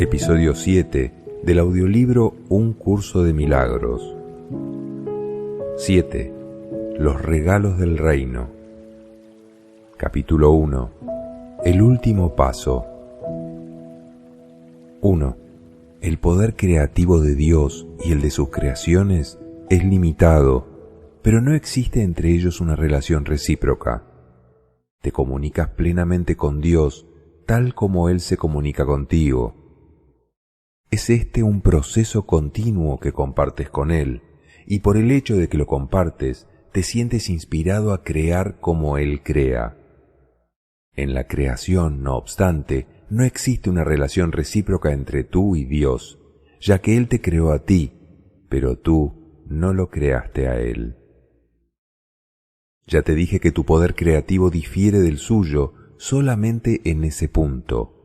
episodio 7 del audiolibro Un curso de milagros. 7. Los regalos del reino. Capítulo 1. El último paso. 1. El poder creativo de Dios y el de sus creaciones es limitado, pero no existe entre ellos una relación recíproca. Te comunicas plenamente con Dios tal como Él se comunica contigo. Es este un proceso continuo que compartes con Él, y por el hecho de que lo compartes, te sientes inspirado a crear como Él crea. En la creación, no obstante, no existe una relación recíproca entre tú y Dios, ya que Él te creó a ti, pero tú no lo creaste a Él. Ya te dije que tu poder creativo difiere del suyo solamente en ese punto.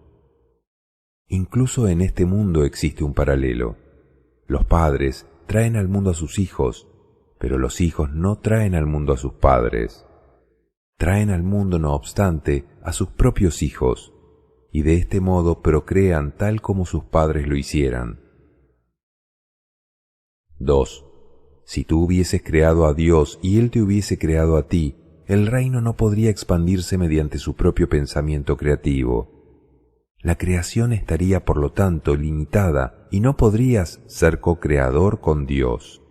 Incluso en este mundo existe un paralelo. Los padres traen al mundo a sus hijos, pero los hijos no traen al mundo a sus padres. Traen al mundo, no obstante, a sus propios hijos, y de este modo procrean tal como sus padres lo hicieran. 2. Si tú hubieses creado a Dios y Él te hubiese creado a ti, el reino no podría expandirse mediante su propio pensamiento creativo. La creación estaría, por lo tanto, limitada y no podrías ser co-creador con Dios.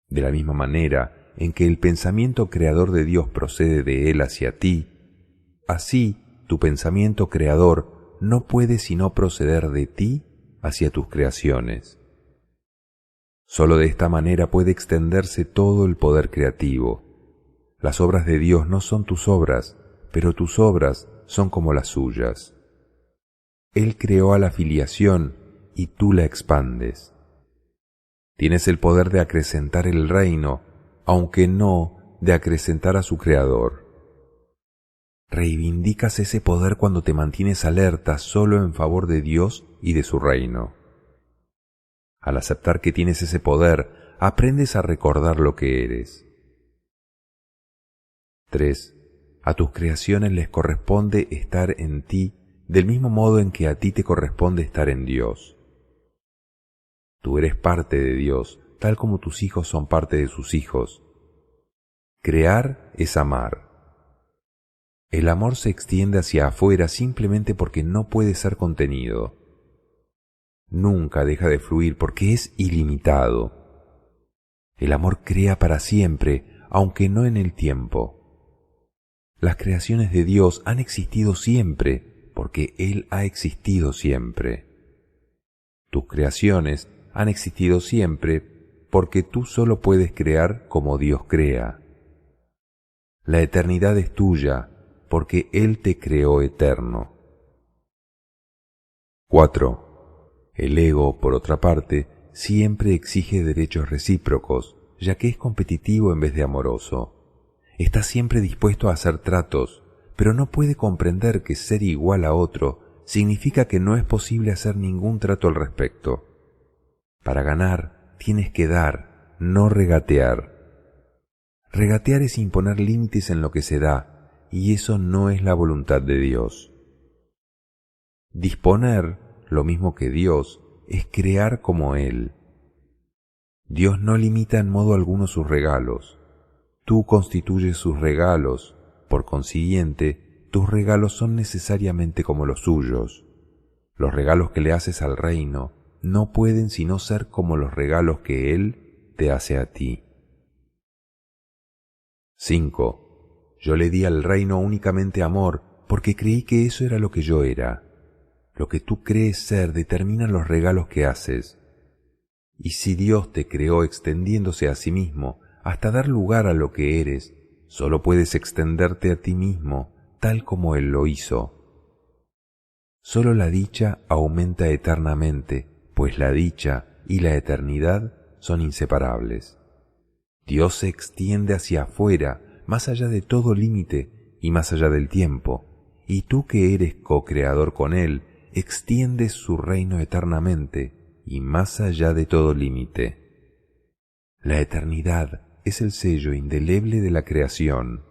De la misma manera en que el pensamiento creador de Dios procede de Él hacia ti, así tu pensamiento creador no puede sino proceder de ti hacia tus creaciones. Solo de esta manera puede extenderse todo el poder creativo. Las obras de Dios no son tus obras, pero tus obras son como las suyas. Él creó a la filiación y tú la expandes. Tienes el poder de acrecentar el reino, aunque no de acrecentar a su creador. Reivindicas ese poder cuando te mantienes alerta solo en favor de Dios y de su reino. Al aceptar que tienes ese poder, aprendes a recordar lo que eres. 3. A tus creaciones les corresponde estar en ti del mismo modo en que a ti te corresponde estar en Dios. Tú eres parte de Dios, tal como tus hijos son parte de sus hijos. Crear es amar. El amor se extiende hacia afuera simplemente porque no puede ser contenido. Nunca deja de fluir porque es ilimitado. El amor crea para siempre, aunque no en el tiempo. Las creaciones de Dios han existido siempre, porque Él ha existido siempre. Tus creaciones han existido siempre, porque tú solo puedes crear como Dios crea. La eternidad es tuya, porque Él te creó eterno. 4. El ego, por otra parte, siempre exige derechos recíprocos, ya que es competitivo en vez de amoroso. Está siempre dispuesto a hacer tratos, pero no puede comprender que ser igual a otro significa que no es posible hacer ningún trato al respecto. Para ganar, tienes que dar, no regatear. Regatear es imponer límites en lo que se da, y eso no es la voluntad de Dios. Disponer, lo mismo que Dios, es crear como Él. Dios no limita en modo alguno sus regalos. Tú constituyes sus regalos. Por consiguiente, tus regalos son necesariamente como los suyos. Los regalos que le haces al reino no pueden sino ser como los regalos que Él te hace a ti. 5. Yo le di al reino únicamente amor porque creí que eso era lo que yo era. Lo que tú crees ser determina los regalos que haces. Y si Dios te creó extendiéndose a sí mismo hasta dar lugar a lo que eres, solo puedes extenderte a ti mismo, tal como Él lo hizo. Solo la dicha aumenta eternamente, pues la dicha y la eternidad son inseparables. Dios se extiende hacia afuera, más allá de todo límite y más allá del tiempo, y tú que eres co-creador con Él, extiendes su reino eternamente y más allá de todo límite. La eternidad es el sello indeleble de la creación.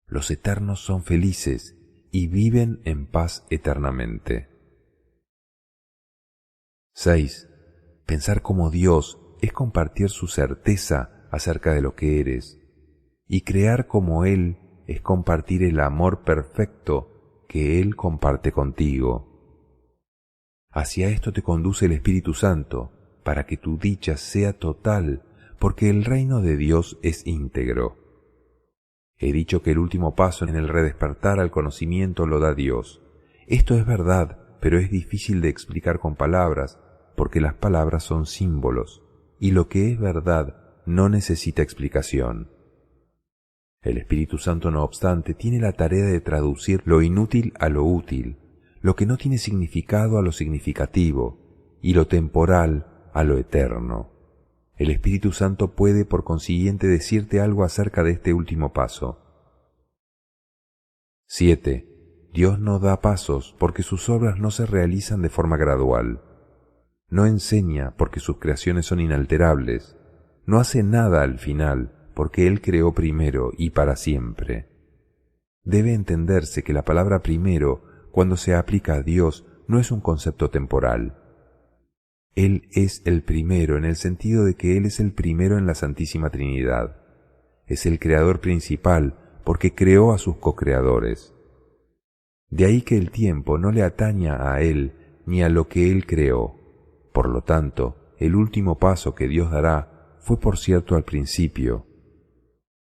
Los eternos son felices y viven en paz eternamente. 6. Pensar como Dios es compartir su certeza acerca de lo que eres, y crear como Él es compartir el amor perfecto que Él comparte contigo. Hacia esto te conduce el Espíritu Santo, para que tu dicha sea total, porque el reino de Dios es íntegro. He dicho que el último paso en el redespertar al conocimiento lo da Dios. Esto es verdad, pero es difícil de explicar con palabras, porque las palabras son símbolos, y lo que es verdad no necesita explicación. El Espíritu Santo, no obstante, tiene la tarea de traducir lo inútil a lo útil, lo que no tiene significado a lo significativo, y lo temporal a lo eterno. El Espíritu Santo puede, por consiguiente, decirte algo acerca de este último paso. 7. Dios no da pasos porque sus obras no se realizan de forma gradual. No enseña porque sus creaciones son inalterables. No hace nada al final porque Él creó primero y para siempre. Debe entenderse que la palabra primero, cuando se aplica a Dios, no es un concepto temporal. Él es el primero en el sentido de que Él es el primero en la Santísima Trinidad. Es el creador principal porque creó a sus co-creadores. De ahí que el tiempo no le ataña a Él ni a lo que Él creó. Por lo tanto, el último paso que Dios dará fue por cierto al principio.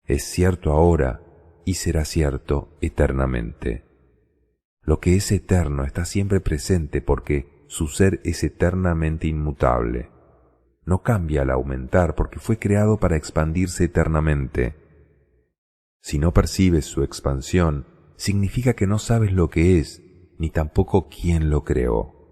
Es cierto ahora y será cierto eternamente. Lo que es eterno está siempre presente porque su ser es eternamente inmutable. No cambia al aumentar porque fue creado para expandirse eternamente. Si no percibes su expansión, significa que no sabes lo que es, ni tampoco quién lo creó.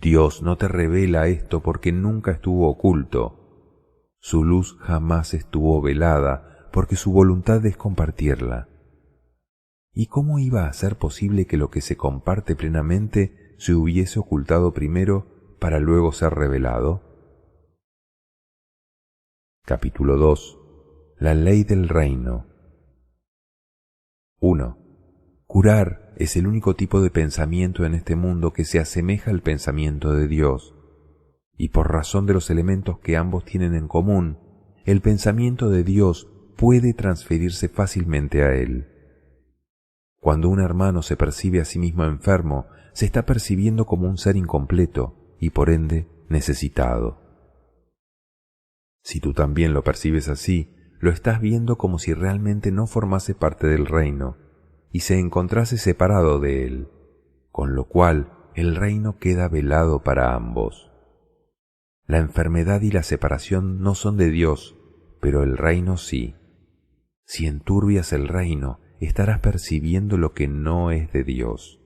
Dios no te revela esto porque nunca estuvo oculto. Su luz jamás estuvo velada porque su voluntad es compartirla. ¿Y cómo iba a ser posible que lo que se comparte plenamente se hubiese ocultado primero para luego ser revelado? Capítulo 2. La ley del reino. 1. Curar es el único tipo de pensamiento en este mundo que se asemeja al pensamiento de Dios, y por razón de los elementos que ambos tienen en común, el pensamiento de Dios puede transferirse fácilmente a Él. Cuando un hermano se percibe a sí mismo enfermo, se está percibiendo como un ser incompleto y por ende necesitado. Si tú también lo percibes así, lo estás viendo como si realmente no formase parte del reino y se encontrase separado de él, con lo cual el reino queda velado para ambos. La enfermedad y la separación no son de Dios, pero el reino sí. Si enturbias el reino, estarás percibiendo lo que no es de Dios.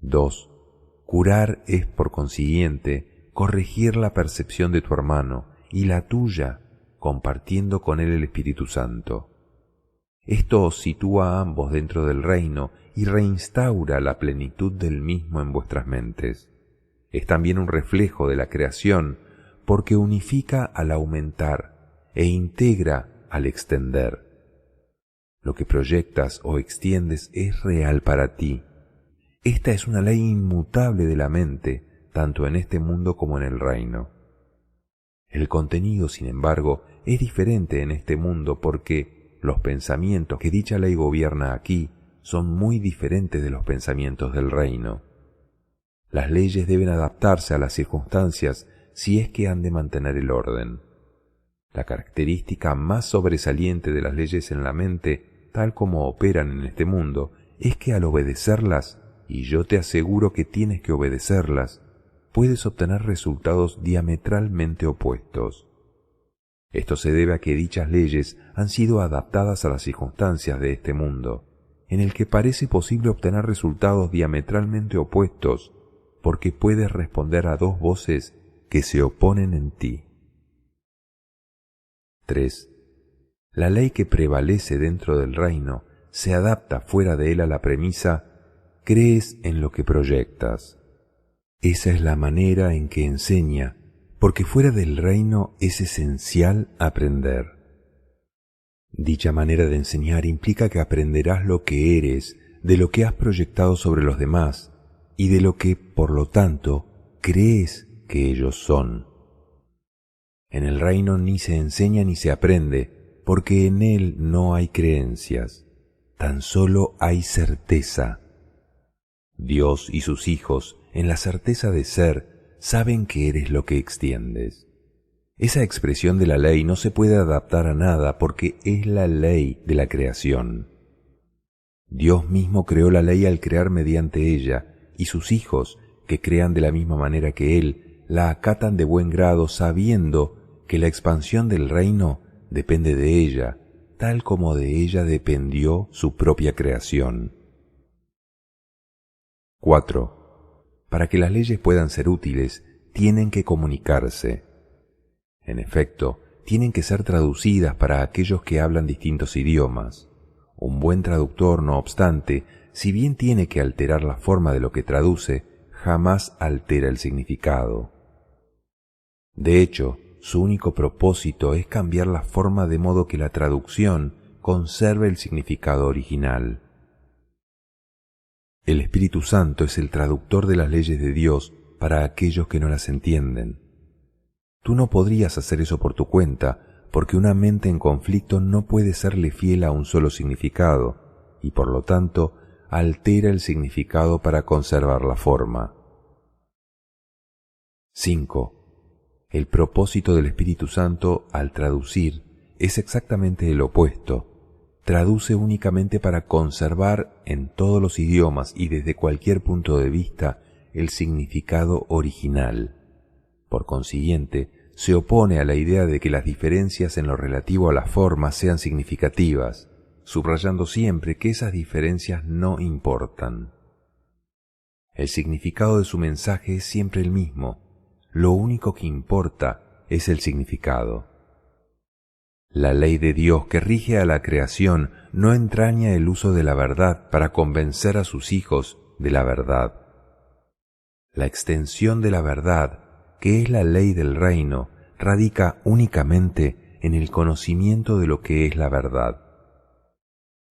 2. Curar es, por consiguiente, corregir la percepción de tu hermano y la tuya, compartiendo con él el Espíritu Santo. Esto os sitúa a ambos dentro del reino y reinstaura la plenitud del mismo en vuestras mentes. Es también un reflejo de la creación, porque unifica al aumentar e integra al extender. Lo que proyectas o extiendes es real para ti. Esta es una ley inmutable de la mente, tanto en este mundo como en el reino. El contenido, sin embargo, es diferente en este mundo porque los pensamientos que dicha ley gobierna aquí son muy diferentes de los pensamientos del reino. Las leyes deben adaptarse a las circunstancias si es que han de mantener el orden. La característica más sobresaliente de las leyes en la mente, tal como operan en este mundo, es que al obedecerlas, y yo te aseguro que tienes que obedecerlas, puedes obtener resultados diametralmente opuestos. Esto se debe a que dichas leyes han sido adaptadas a las circunstancias de este mundo, en el que parece posible obtener resultados diametralmente opuestos, porque puedes responder a dos voces que se oponen en ti. 3. La ley que prevalece dentro del reino se adapta fuera de él a la premisa «crees en lo que proyectas». Esa es la manera en que enseña, porque fuera del reino es esencial aprender. Dicha manera de enseñar implica que aprenderás lo que eres de lo que has proyectado sobre los demás, y de lo que, por lo tanto, crees que ellos son. En el reino ni se enseña ni se aprende, porque en él no hay creencias, tan solo hay certeza. Dios y sus hijos, en la certeza de ser, saben que eres lo que extiendes. Esa expresión de la ley no se puede adaptar a nada porque es la ley de la creación. Dios mismo creó la ley al crear mediante ella, y sus hijos, que crean de la misma manera que Él, la acatan de buen grado sabiendo que la expansión del reino depende de ella, tal como de ella dependió su propia creación. 4. Para que las leyes puedan ser útiles, tienen que comunicarse. En efecto, tienen que ser traducidas para aquellos que hablan distintos idiomas. Un buen traductor, no obstante, si bien tiene que alterar la forma de lo que traduce, jamás altera el significado. De hecho, su único propósito es cambiar la forma de modo que la traducción conserve el significado original. El Espíritu Santo es el traductor de las leyes de Dios para aquellos que no las entienden. Tú no podrías hacer eso por tu cuenta, porque una mente en conflicto no puede serle fiel a un solo significado, y por lo tanto altera el significado para conservar la forma. 5. El propósito del Espíritu Santo al traducir es exactamente el opuesto. Traduce únicamente para conservar en todos los idiomas y desde cualquier punto de vista el significado original. Por consiguiente, se opone a la idea de que las diferencias en lo relativo a las formas sean significativas, subrayando siempre que esas diferencias no importan. El significado de su mensaje es siempre el mismo. Lo único que importa es el significado. La ley de Dios que rige a la creación no entraña el uso de la verdad para convencer a sus hijos de la verdad. La extensión de la verdad, que es la ley del reino, radica únicamente en el conocimiento de lo que es la verdad.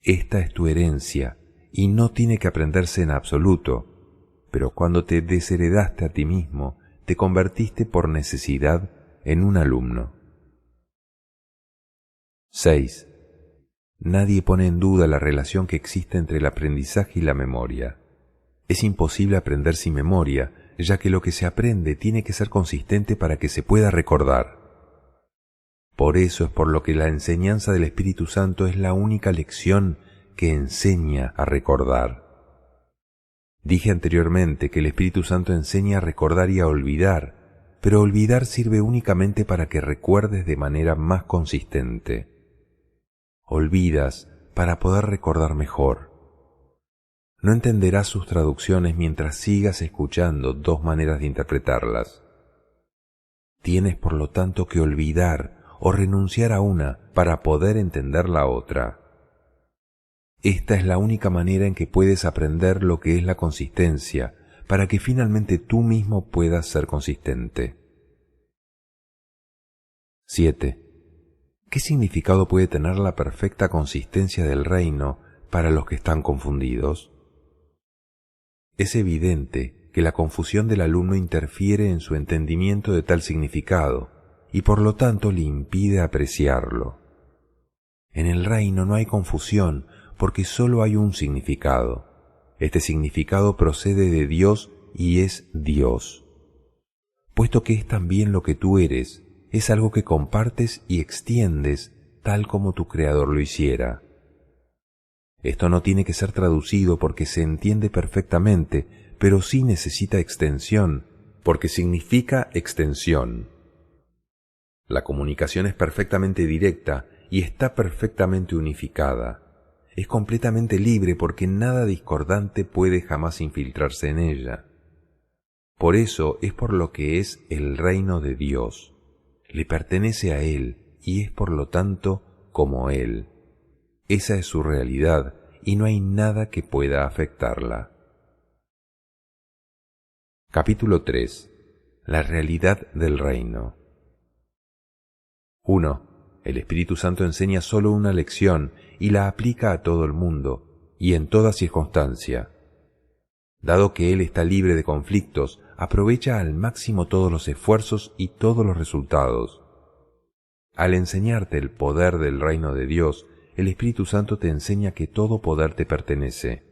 Esta es tu herencia y no tiene que aprenderse en absoluto, pero cuando te desheredaste a ti mismo, te convertiste por necesidad en un alumno. 6. Nadie pone en duda la relación que existe entre el aprendizaje y la memoria. Es imposible aprender sin memoria, ya que lo que se aprende tiene que ser consistente para que se pueda recordar. Por eso es por lo que la enseñanza del Espíritu Santo es la única lección que enseña a recordar. Dije anteriormente que el Espíritu Santo enseña a recordar y a olvidar, pero olvidar sirve únicamente para que recuerdes de manera más consistente. Olvidas para poder recordar mejor. No entenderás sus traducciones mientras sigas escuchando dos maneras de interpretarlas. Tienes por lo tanto que olvidar o renunciar a una para poder entender la otra. Esta es la única manera en que puedes aprender lo que es la consistencia, para que finalmente tú mismo puedas ser consistente. 7. ¿Qué significado puede tener la perfecta consistencia del reino para los que están confundidos? Es evidente que la confusión del alumno interfiere en su entendimiento de tal significado y por lo tanto le impide apreciarlo. En el reino no hay confusión porque solo hay un significado. Este significado procede de Dios y es Dios. Puesto que es también lo que tú eres, es algo que compartes y extiendes tal como tu Creador lo hiciera. Esto no tiene que ser traducido porque se entiende perfectamente, pero sí necesita extensión, porque significa extensión. La comunicación es perfectamente directa y está perfectamente unificada. Es completamente libre porque nada discordante puede jamás infiltrarse en ella. Por eso es por lo que es el reino de Dios. Le pertenece a Él y es por lo tanto como Él. Esa es su realidad y no hay nada que pueda afectarla. Capítulo 3. La realidad del reino. 1. El Espíritu Santo enseña solo una lección y la aplica a todo el mundo y en toda circunstancia. Dado que Él está libre de conflictos, aprovecha al máximo todos los esfuerzos y todos los resultados. Al enseñarte el poder del reino de Dios, el Espíritu Santo te enseña que todo poder te pertenece.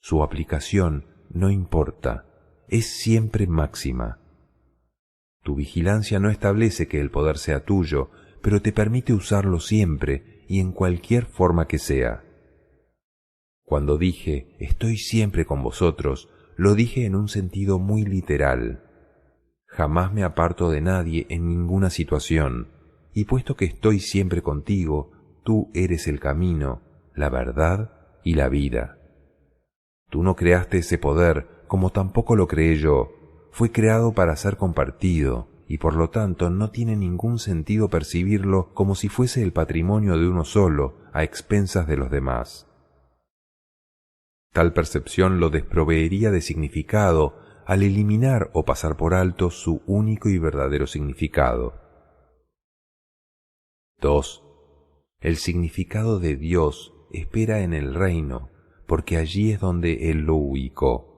Su aplicación no importa, es siempre máxima. Tu vigilancia no establece que el poder sea tuyo, pero te permite usarlo siempre y en cualquier forma que sea. Cuando dije, estoy siempre con vosotros, lo dije en un sentido muy literal. Jamás me aparto de nadie en ninguna situación, y puesto que estoy siempre contigo, tú eres el camino, la verdad y la vida. Tú no creaste ese poder, como tampoco lo creé yo. Fue creado para ser compartido, y por lo tanto no tiene ningún sentido percibirlo como si fuese el patrimonio de uno solo, a expensas de los demás. Tal percepción lo desproveería de significado al eliminar o pasar por alto su único y verdadero significado. 2. El significado de Dios espera en el reino, porque allí es donde Él lo ubicó.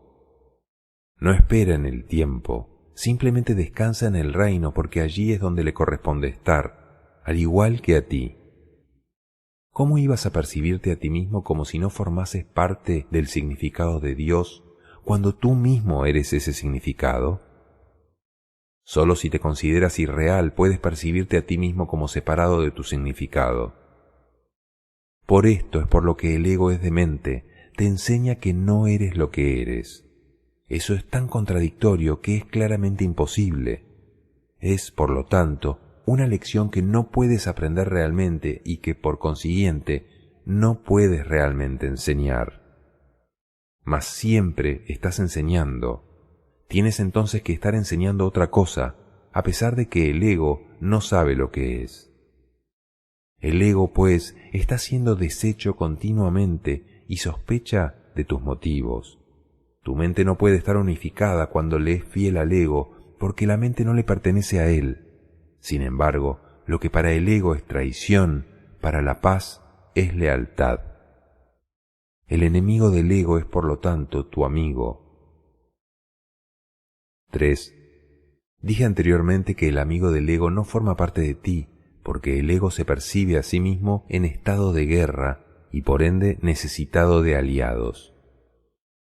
No espera en el tiempo, simplemente descansa en el reino porque allí es donde le corresponde estar, al igual que a ti. ¿Cómo ibas a percibirte a ti mismo como si no formases parte del significado de Dios cuando tú mismo eres ese significado? Solo si te consideras irreal puedes percibirte a ti mismo como separado de tu significado. Por esto es por lo que el ego es demente, te enseña que no eres lo que eres. Eso es tan contradictorio que es claramente imposible. Es, por lo tanto, una lección que no puedes aprender realmente y que, por consiguiente, no puedes realmente enseñar. Mas siempre estás enseñando. Tienes entonces que estar enseñando otra cosa, a pesar de que el ego no sabe lo que es. El ego, pues, está siendo deshecho continuamente y sospecha de tus motivos. Tu mente no puede estar unificada cuando le es fiel al ego, porque la mente no le pertenece a él. Sin embargo, lo que para el ego es traición, para la paz es lealtad. El enemigo del ego es, por lo tanto, tu amigo. 3. Dije anteriormente que el amigo del ego no forma parte de ti, porque el ego se percibe a sí mismo en estado de guerra y por ende necesitado de aliados.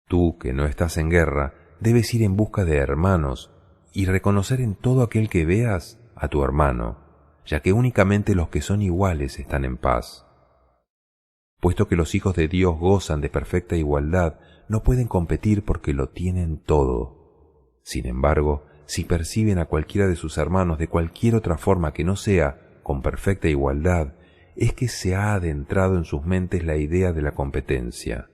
Tú, que no estás en guerra, debes ir en busca de hermanos y reconocer en todo aquel que veas a tu hermano, ya que únicamente los que son iguales están en paz. Puesto que los hijos de Dios gozan de perfecta igualdad, no pueden competir porque lo tienen todo. Sin embargo, si perciben a cualquiera de sus hermanos de cualquier otra forma que no sea con perfecta igualdad, es que se ha adentrado en sus mentes la idea de la competencia.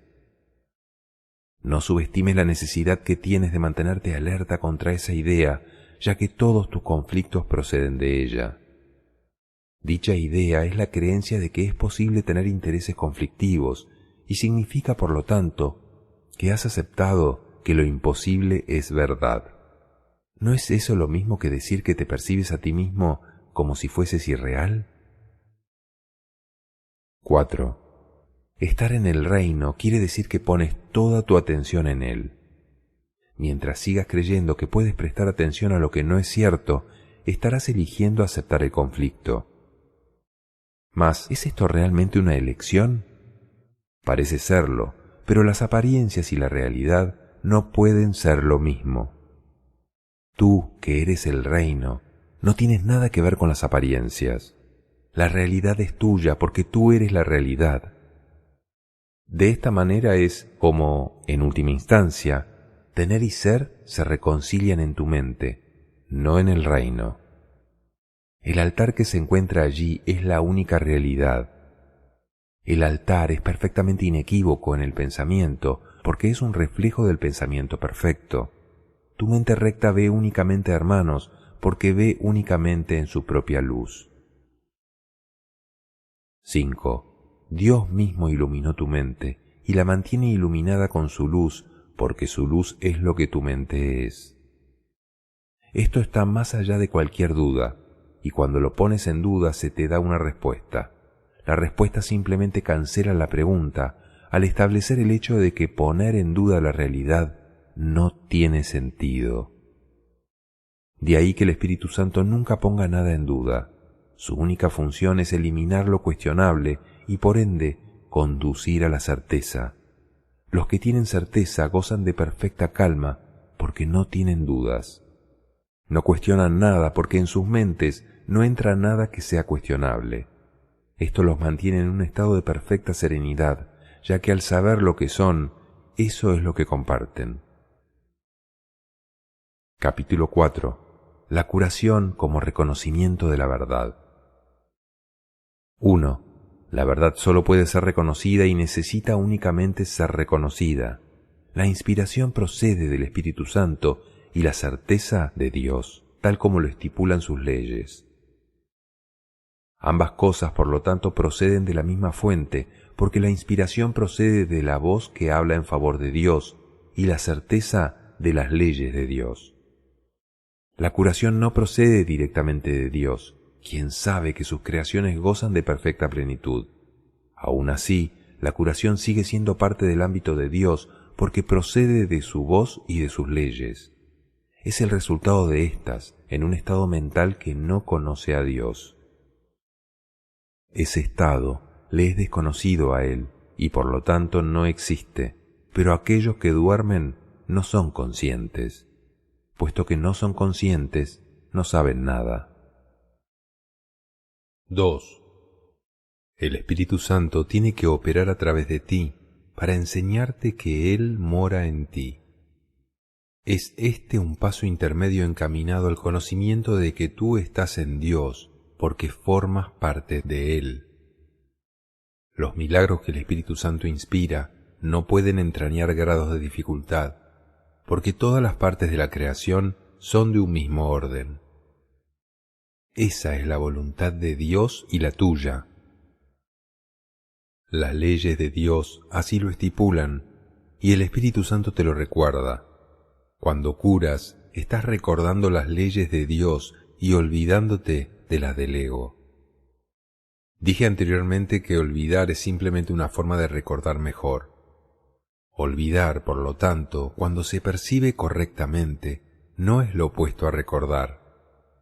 No subestimes la necesidad que tienes de mantenerte alerta contra esa idea, ya que todos tus conflictos proceden de ella. Dicha idea es la creencia de que es posible tener intereses conflictivos y significa, por lo tanto, que has aceptado que lo imposible es verdad. ¿No es eso lo mismo que decir que te percibes a ti mismo como si fueses irreal? 4. Estar en el reino quiere decir que pones toda tu atención en él. Mientras sigas creyendo que puedes prestar atención a lo que no es cierto, estarás eligiendo aceptar el conflicto. Mas, ¿es esto realmente una elección? Parece serlo, pero las apariencias y la realidad no pueden ser lo mismo. Tú, que eres el reino, no tienes nada que ver con las apariencias. La realidad es tuya porque tú eres la realidad. De esta manera es como, en última instancia, tener y ser se reconcilian en tu mente, no en el reino. El altar que se encuentra allí es la única realidad. El altar es perfectamente inequívoco en el pensamiento porque es un reflejo del pensamiento perfecto. Tu mente recta ve únicamente a hermanos porque ve únicamente en su propia luz. 5. Dios mismo iluminó tu mente y la mantiene iluminada con su luz porque su luz es lo que tu mente es. Esto está más allá de cualquier duda, y cuando lo pones en duda se te da una respuesta. La respuesta simplemente cancela la pregunta, al establecer el hecho de que poner en duda la realidad no tiene sentido. De ahí que el Espíritu Santo nunca ponga nada en duda. Su única función es eliminar lo cuestionable y por ende conducir a la certeza. Los que tienen certeza gozan de perfecta calma porque no tienen dudas. No cuestionan nada porque en sus mentes no entra nada que sea cuestionable. Esto los mantiene en un estado de perfecta serenidad, ya que al saber lo que son, eso es lo que comparten. Capítulo 4. La curación como reconocimiento de la verdad. 1. La verdad solo puede ser reconocida y necesita únicamente ser reconocida. La inspiración procede del Espíritu Santo y la certeza de Dios, tal como lo estipulan sus leyes. Ambas cosas, por lo tanto, proceden de la misma fuente, porque la inspiración procede de la voz que habla en favor de Dios y la certeza de las leyes de Dios. La curación no procede directamente de Dios, quien sabe que sus creaciones gozan de perfecta plenitud. Aún así, la curación sigue siendo parte del ámbito de Dios porque procede de su voz y de sus leyes. Es el resultado de éstas en un estado mental que no conoce a Dios. Ese estado le es desconocido a él y por lo tanto no existe, pero aquellos que duermen no son conscientes. Puesto que no son conscientes, no saben nada. 2. El Espíritu Santo tiene que operar a través de ti para enseñarte que Él mora en ti. Es este un paso intermedio encaminado al conocimiento de que tú estás en Dios porque formas parte de Él. Los milagros que el Espíritu Santo inspira no pueden entrañar grados de dificultad, porque todas las partes de la creación son de un mismo orden. Esa es la voluntad de Dios y la tuya. Las leyes de Dios así lo estipulan, y el Espíritu Santo te lo recuerda. Cuando curas, estás recordando las leyes de Dios y olvidándote de las del ego. Dije anteriormente que olvidar es simplemente una forma de recordar mejor. Olvidar, por lo tanto, cuando se percibe correctamente, no es lo opuesto a recordar.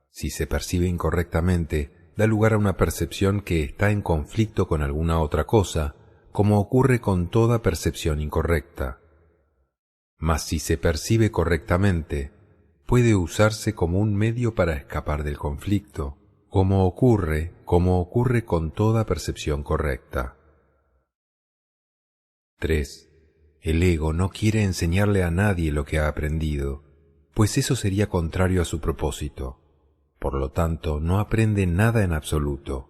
Si se percibe incorrectamente, da lugar a una percepción que está en conflicto con alguna otra cosa, como ocurre con toda percepción incorrecta. Mas si se percibe correctamente, puede usarse como un medio para escapar del conflicto, como ocurre con toda percepción correcta. 3. El ego no quiere enseñarle a nadie lo que ha aprendido, pues eso sería contrario a su propósito. Por lo tanto, no aprende nada en absoluto.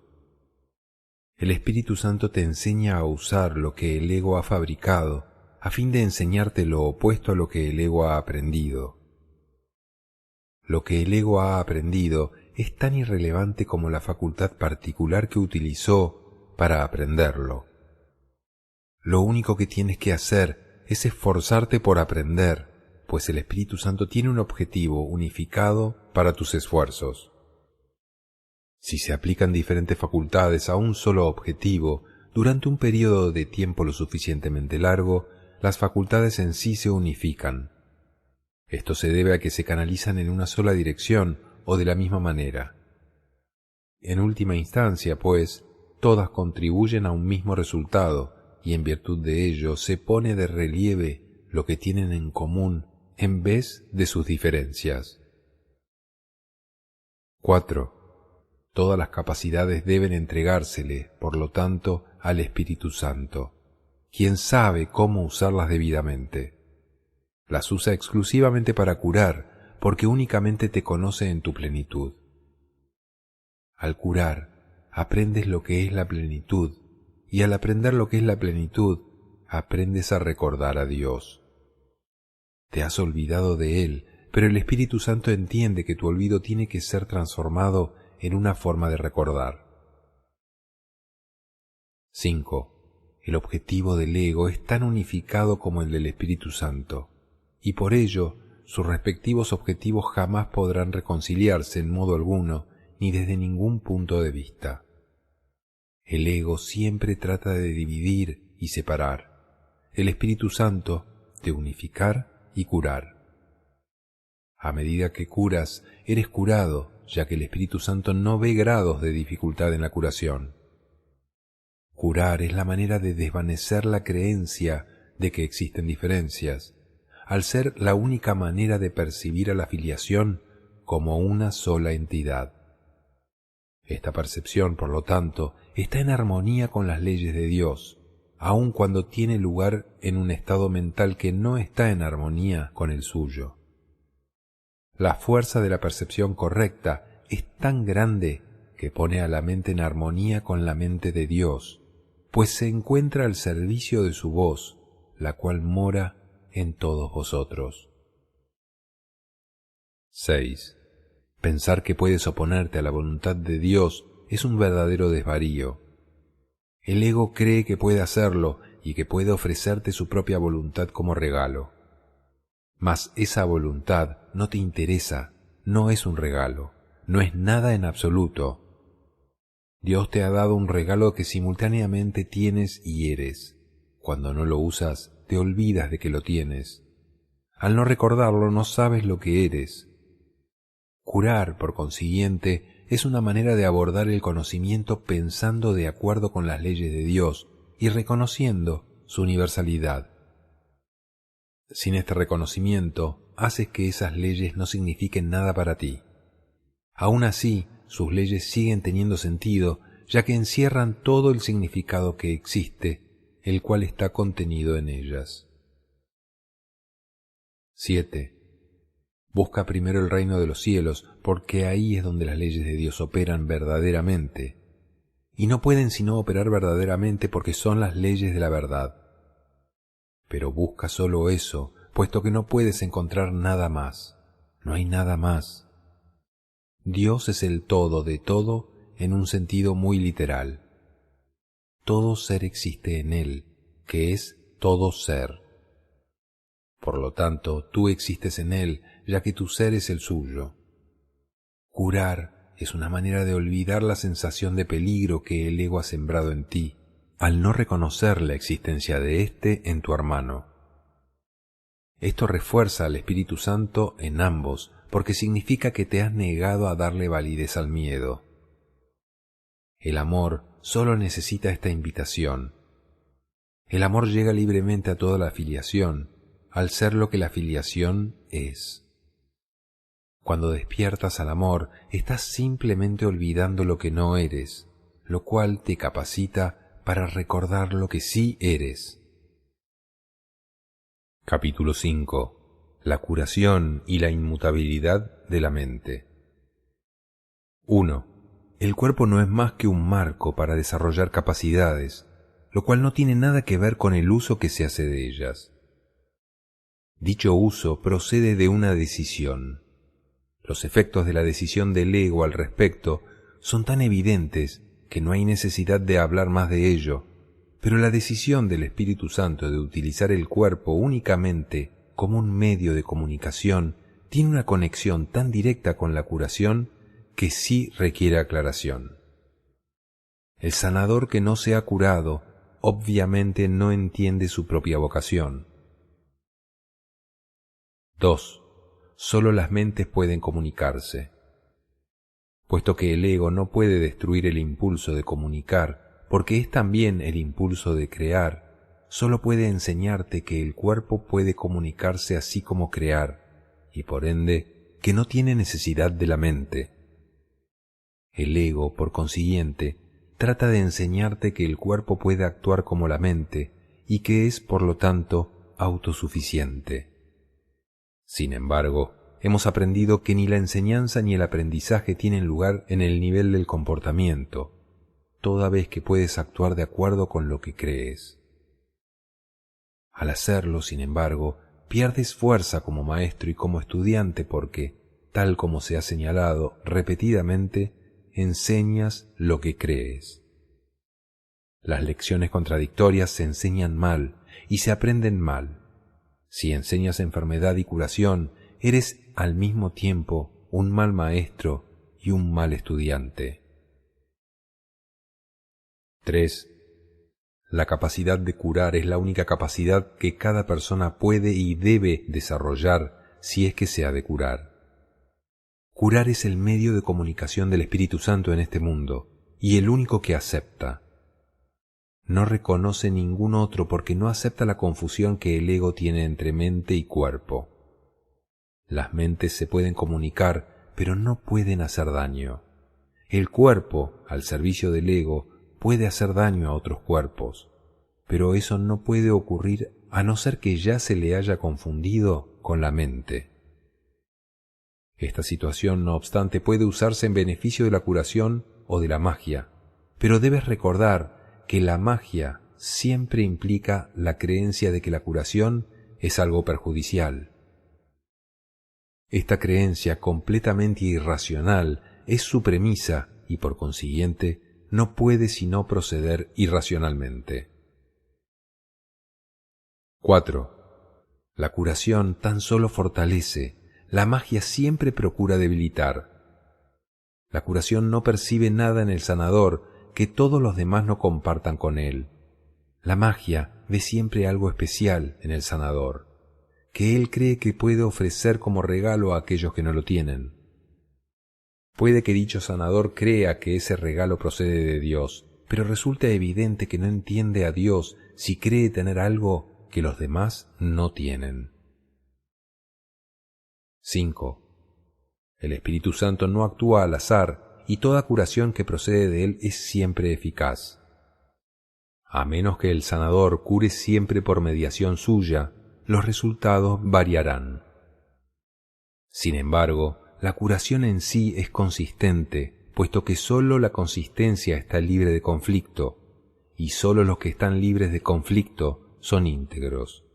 El Espíritu Santo te enseña a usar lo que el ego ha fabricado, a fin de enseñarte lo opuesto a lo que el ego ha aprendido. Lo que el ego ha aprendido es tan irrelevante como la facultad particular que utilizó para aprenderlo. Lo único que tienes que hacer es esforzarte por aprender, pues el Espíritu Santo tiene un objetivo unificado para tus esfuerzos. Si se aplican diferentes facultades a un solo objetivo durante un periodo de tiempo lo suficientemente largo, las facultades en sí se unifican. Esto se debe a que se canalizan en una sola dirección o de la misma manera. En última instancia, pues, todas contribuyen a un mismo resultado, y en virtud de ello se pone de relieve lo que tienen en común en vez de sus diferencias. 4. Todas las capacidades deben entregársele, por lo tanto, al Espíritu Santo, quien sabe cómo usarlas debidamente. Las usa exclusivamente para curar, porque únicamente te conoce en tu plenitud. Al curar, aprendes lo que es la plenitud, y al aprender lo que es la plenitud, aprendes a recordar a Dios. Te has olvidado de Él, pero el Espíritu Santo entiende que tu olvido tiene que ser transformado en una forma de recordar. 5. El objetivo del ego es tan unificado como el del Espíritu Santo, y por ello sus respectivos objetivos jamás podrán reconciliarse en modo alguno ni desde ningún punto de vista. El ego siempre trata de dividir y separar. el Espíritu Santo de unificar y curar. A medida que curas, eres curado, ya que el Espíritu Santo no ve grados de dificultad en la curación. Curar es la manera de desvanecer la creencia de que existen diferencias, al ser la única manera de percibir a la filiación como una sola entidad. Esta percepción, por lo tanto, está en armonía con las leyes de Dios, aun cuando tiene lugar en un estado mental que no está en armonía con el suyo. La fuerza de la percepción correcta es tan grande que pone a la mente en armonía con la mente de Dios, pues se encuentra al servicio de su voz, la cual mora en todos vosotros. 6. Pensar que puedes oponerte a la voluntad de Dios es un verdadero desvarío. El ego cree que puede hacerlo y que puede ofrecerte su propia voluntad como regalo. Mas esa voluntad no te interesa, no es un regalo, no es nada en absoluto. Dios te ha dado un regalo que simultáneamente tienes y eres. Cuando no lo usas, te olvidas de que lo tienes. Al no recordarlo, no sabes lo que eres. Curar, por consiguiente, es una manera de abordar el conocimiento pensando de acuerdo con las leyes de Dios y reconociendo su universalidad. Sin este reconocimiento, haces que esas leyes no signifiquen nada para ti. Aún así, sus leyes siguen teniendo sentido, ya que encierran todo el significado que existe, el cual está contenido en ellas. 7. Busca primero el reino de los cielos, porque ahí es donde las leyes de Dios operan verdaderamente, y no pueden sino operar verdaderamente porque son las leyes de la verdad. Pero busca solo eso, puesto que no puedes encontrar nada más. No hay nada más. Dios es el todo de todo en un sentido muy literal. Todo ser existe en Él, que es todo ser. Por lo tanto, tú existes en Él, ya que tu ser es el suyo. Curar es una manera de olvidar la sensación de peligro que el ego ha sembrado en ti, al no reconocer la existencia de éste en tu hermano. Esto refuerza al Espíritu Santo en ambos, porque significa que te has negado a darle validez al miedo. El amor solo necesita esta invitación. El amor llega libremente a toda la filiación, al ser lo que la filiación es. Cuando despiertas al amor, estás simplemente olvidando lo que no eres, lo cual te capacita para recordar lo que sí eres. Capítulo 5. La curación y la inmutabilidad de la mente. 1. El cuerpo no es más que un marco para desarrollar capacidades, lo cual no tiene nada que ver con el uso que se hace de ellas. Dicho uso procede de una decisión. Los efectos de la decisión del ego al respecto son tan evidentes que no hay necesidad de hablar más de ello, pero la decisión del Espíritu Santo de utilizar el cuerpo únicamente como un medio de comunicación tiene una conexión tan directa con la curación que sí requiere aclaración. El sanador que no se ha curado obviamente no entiende su propia vocación. 2. Solo las mentes pueden comunicarse. Puesto que el ego no puede destruir el impulso de comunicar, porque es también el impulso de crear, solo puede enseñarte que el cuerpo puede comunicarse así como crear, y por ende, que no tiene necesidad de la mente. El ego, por consiguiente, trata de enseñarte que el cuerpo puede actuar como la mente, y que es, por lo tanto, autosuficiente. Sin embargo, hemos aprendido que ni la enseñanza ni el aprendizaje tienen lugar en el nivel del comportamiento, toda vez que puedes actuar de acuerdo con lo que crees. Al hacerlo, sin embargo, pierdes fuerza como maestro y como estudiante porque, tal como se ha señalado repetidamente, enseñas lo que crees. Las lecciones contradictorias se enseñan mal y se aprenden mal. Si enseñas enfermedad y curación, eres al mismo tiempo un mal maestro y un mal estudiante. 3. La capacidad de curar es la única capacidad que cada persona puede y debe desarrollar si es que se ha de curar. Curar es el medio de comunicación del Espíritu Santo en este mundo y el único que acepta. No reconoce ningún otro porque no acepta la confusión que el ego tiene entre mente y cuerpo. Las mentes se pueden comunicar, pero no pueden hacer daño. El cuerpo, al servicio del ego, puede hacer daño a otros cuerpos, pero eso no puede ocurrir a no ser que ya se le haya confundido con la mente. Esta situación, no obstante, puede usarse en beneficio de la curación o de la magia, pero debes recordar que la magia siempre implica la creencia de que la curación es algo perjudicial. Esta creencia completamente irracional es su premisa y, por consiguiente, no puede sino proceder irracionalmente. 4. La curación tan solo fortalece, la magia siempre procura debilitar. La curación no percibe nada en el sanador que todos los demás no compartan con él. La magia ve siempre algo especial en el sanador, que él cree que puede ofrecer como regalo a aquellos que no lo tienen. Puede que dicho sanador crea que ese regalo procede de Dios, pero resulta evidente que no entiende a Dios si cree tener algo que los demás no tienen. 5. El Espíritu Santo no actúa al azar y toda curación que procede de él es siempre eficaz. A menos que el sanador cure siempre por mediación suya, los resultados variarán. Sin embargo, la curación en sí es consistente, puesto que sólo la consistencia está libre de conflicto, y sólo los que están libres de conflicto son íntegros.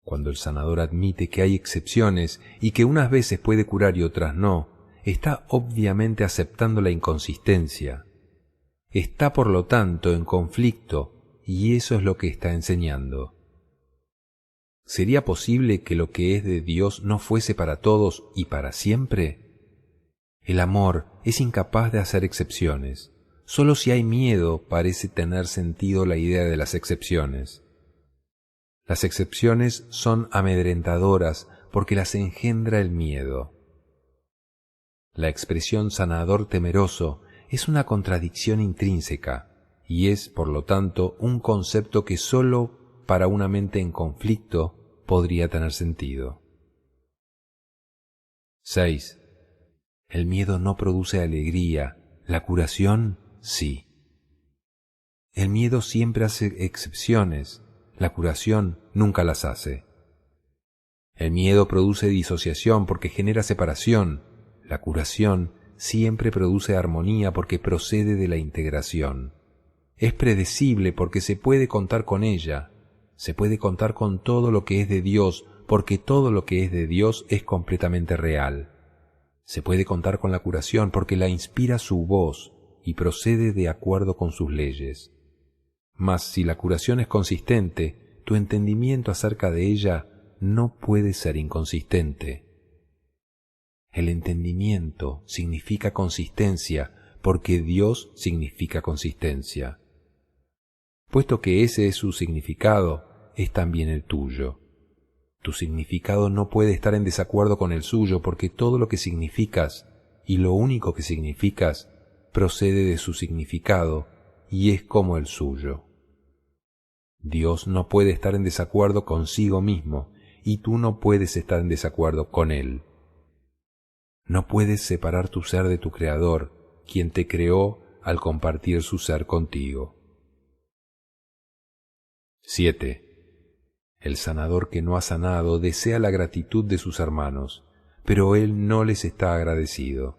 Cuando el sanador admite que hay excepciones y que unas veces puede curar y otras no, está obviamente aceptando la inconsistencia. Está, por lo tanto, en conflicto, y eso es lo que está enseñando. ¿Sería posible que lo que es de Dios no fuese para todos y para siempre? El amor es incapaz de hacer excepciones. Solo si hay miedo parece tener sentido la idea de las excepciones. Las excepciones son amedrentadoras porque las engendra el miedo. La expresión sanador temeroso es una contradicción intrínseca y es, por lo tanto, un concepto que sólo para una mente en conflicto podría tener sentido. 6. El miedo no produce alegría, la curación sí. El miedo siempre hace excepciones, la curación nunca las hace. El miedo produce disociación porque genera separación, la curación siempre produce armonía porque procede de la integración. Es predecible porque se puede contar con ella. Se puede contar con todo lo que es de Dios, porque todo lo que es de Dios es completamente real. Se puede contar con la curación porque la inspira su voz y procede de acuerdo con sus leyes. Mas si la curación es consistente, tu entendimiento acerca de ella no puede ser inconsistente. El entendimiento significa consistencia porque Dios significa consistencia. Puesto que ese es su significado, es también el tuyo. Tu significado no puede estar en desacuerdo con el suyo porque todo lo que significas y lo único que significas procede de su significado y es como el suyo. Dios no puede estar en desacuerdo consigo mismo y tú no puedes estar en desacuerdo con Él. No puedes separar tu ser de tu Creador, quien te creó al compartir su ser contigo. 7. El sanador que no ha sanado desea la gratitud de sus hermanos, pero él no les está agradecido.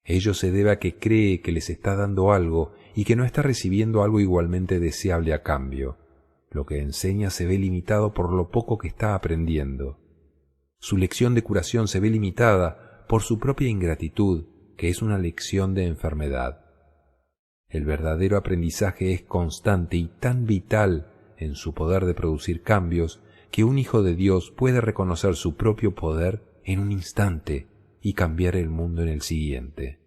Ello se debe a que cree que les está dando algo y que no está recibiendo algo igualmente deseable a cambio. Lo que enseña se ve limitado por lo poco que está aprendiendo. Su lección de curación se ve limitada por su propia ingratitud, que es una lección de enfermedad. El verdadero aprendizaje es constante y tan vital en su poder de producir cambios que un hijo de Dios puede reconocer su propio poder en un instante y cambiar el mundo en el siguiente.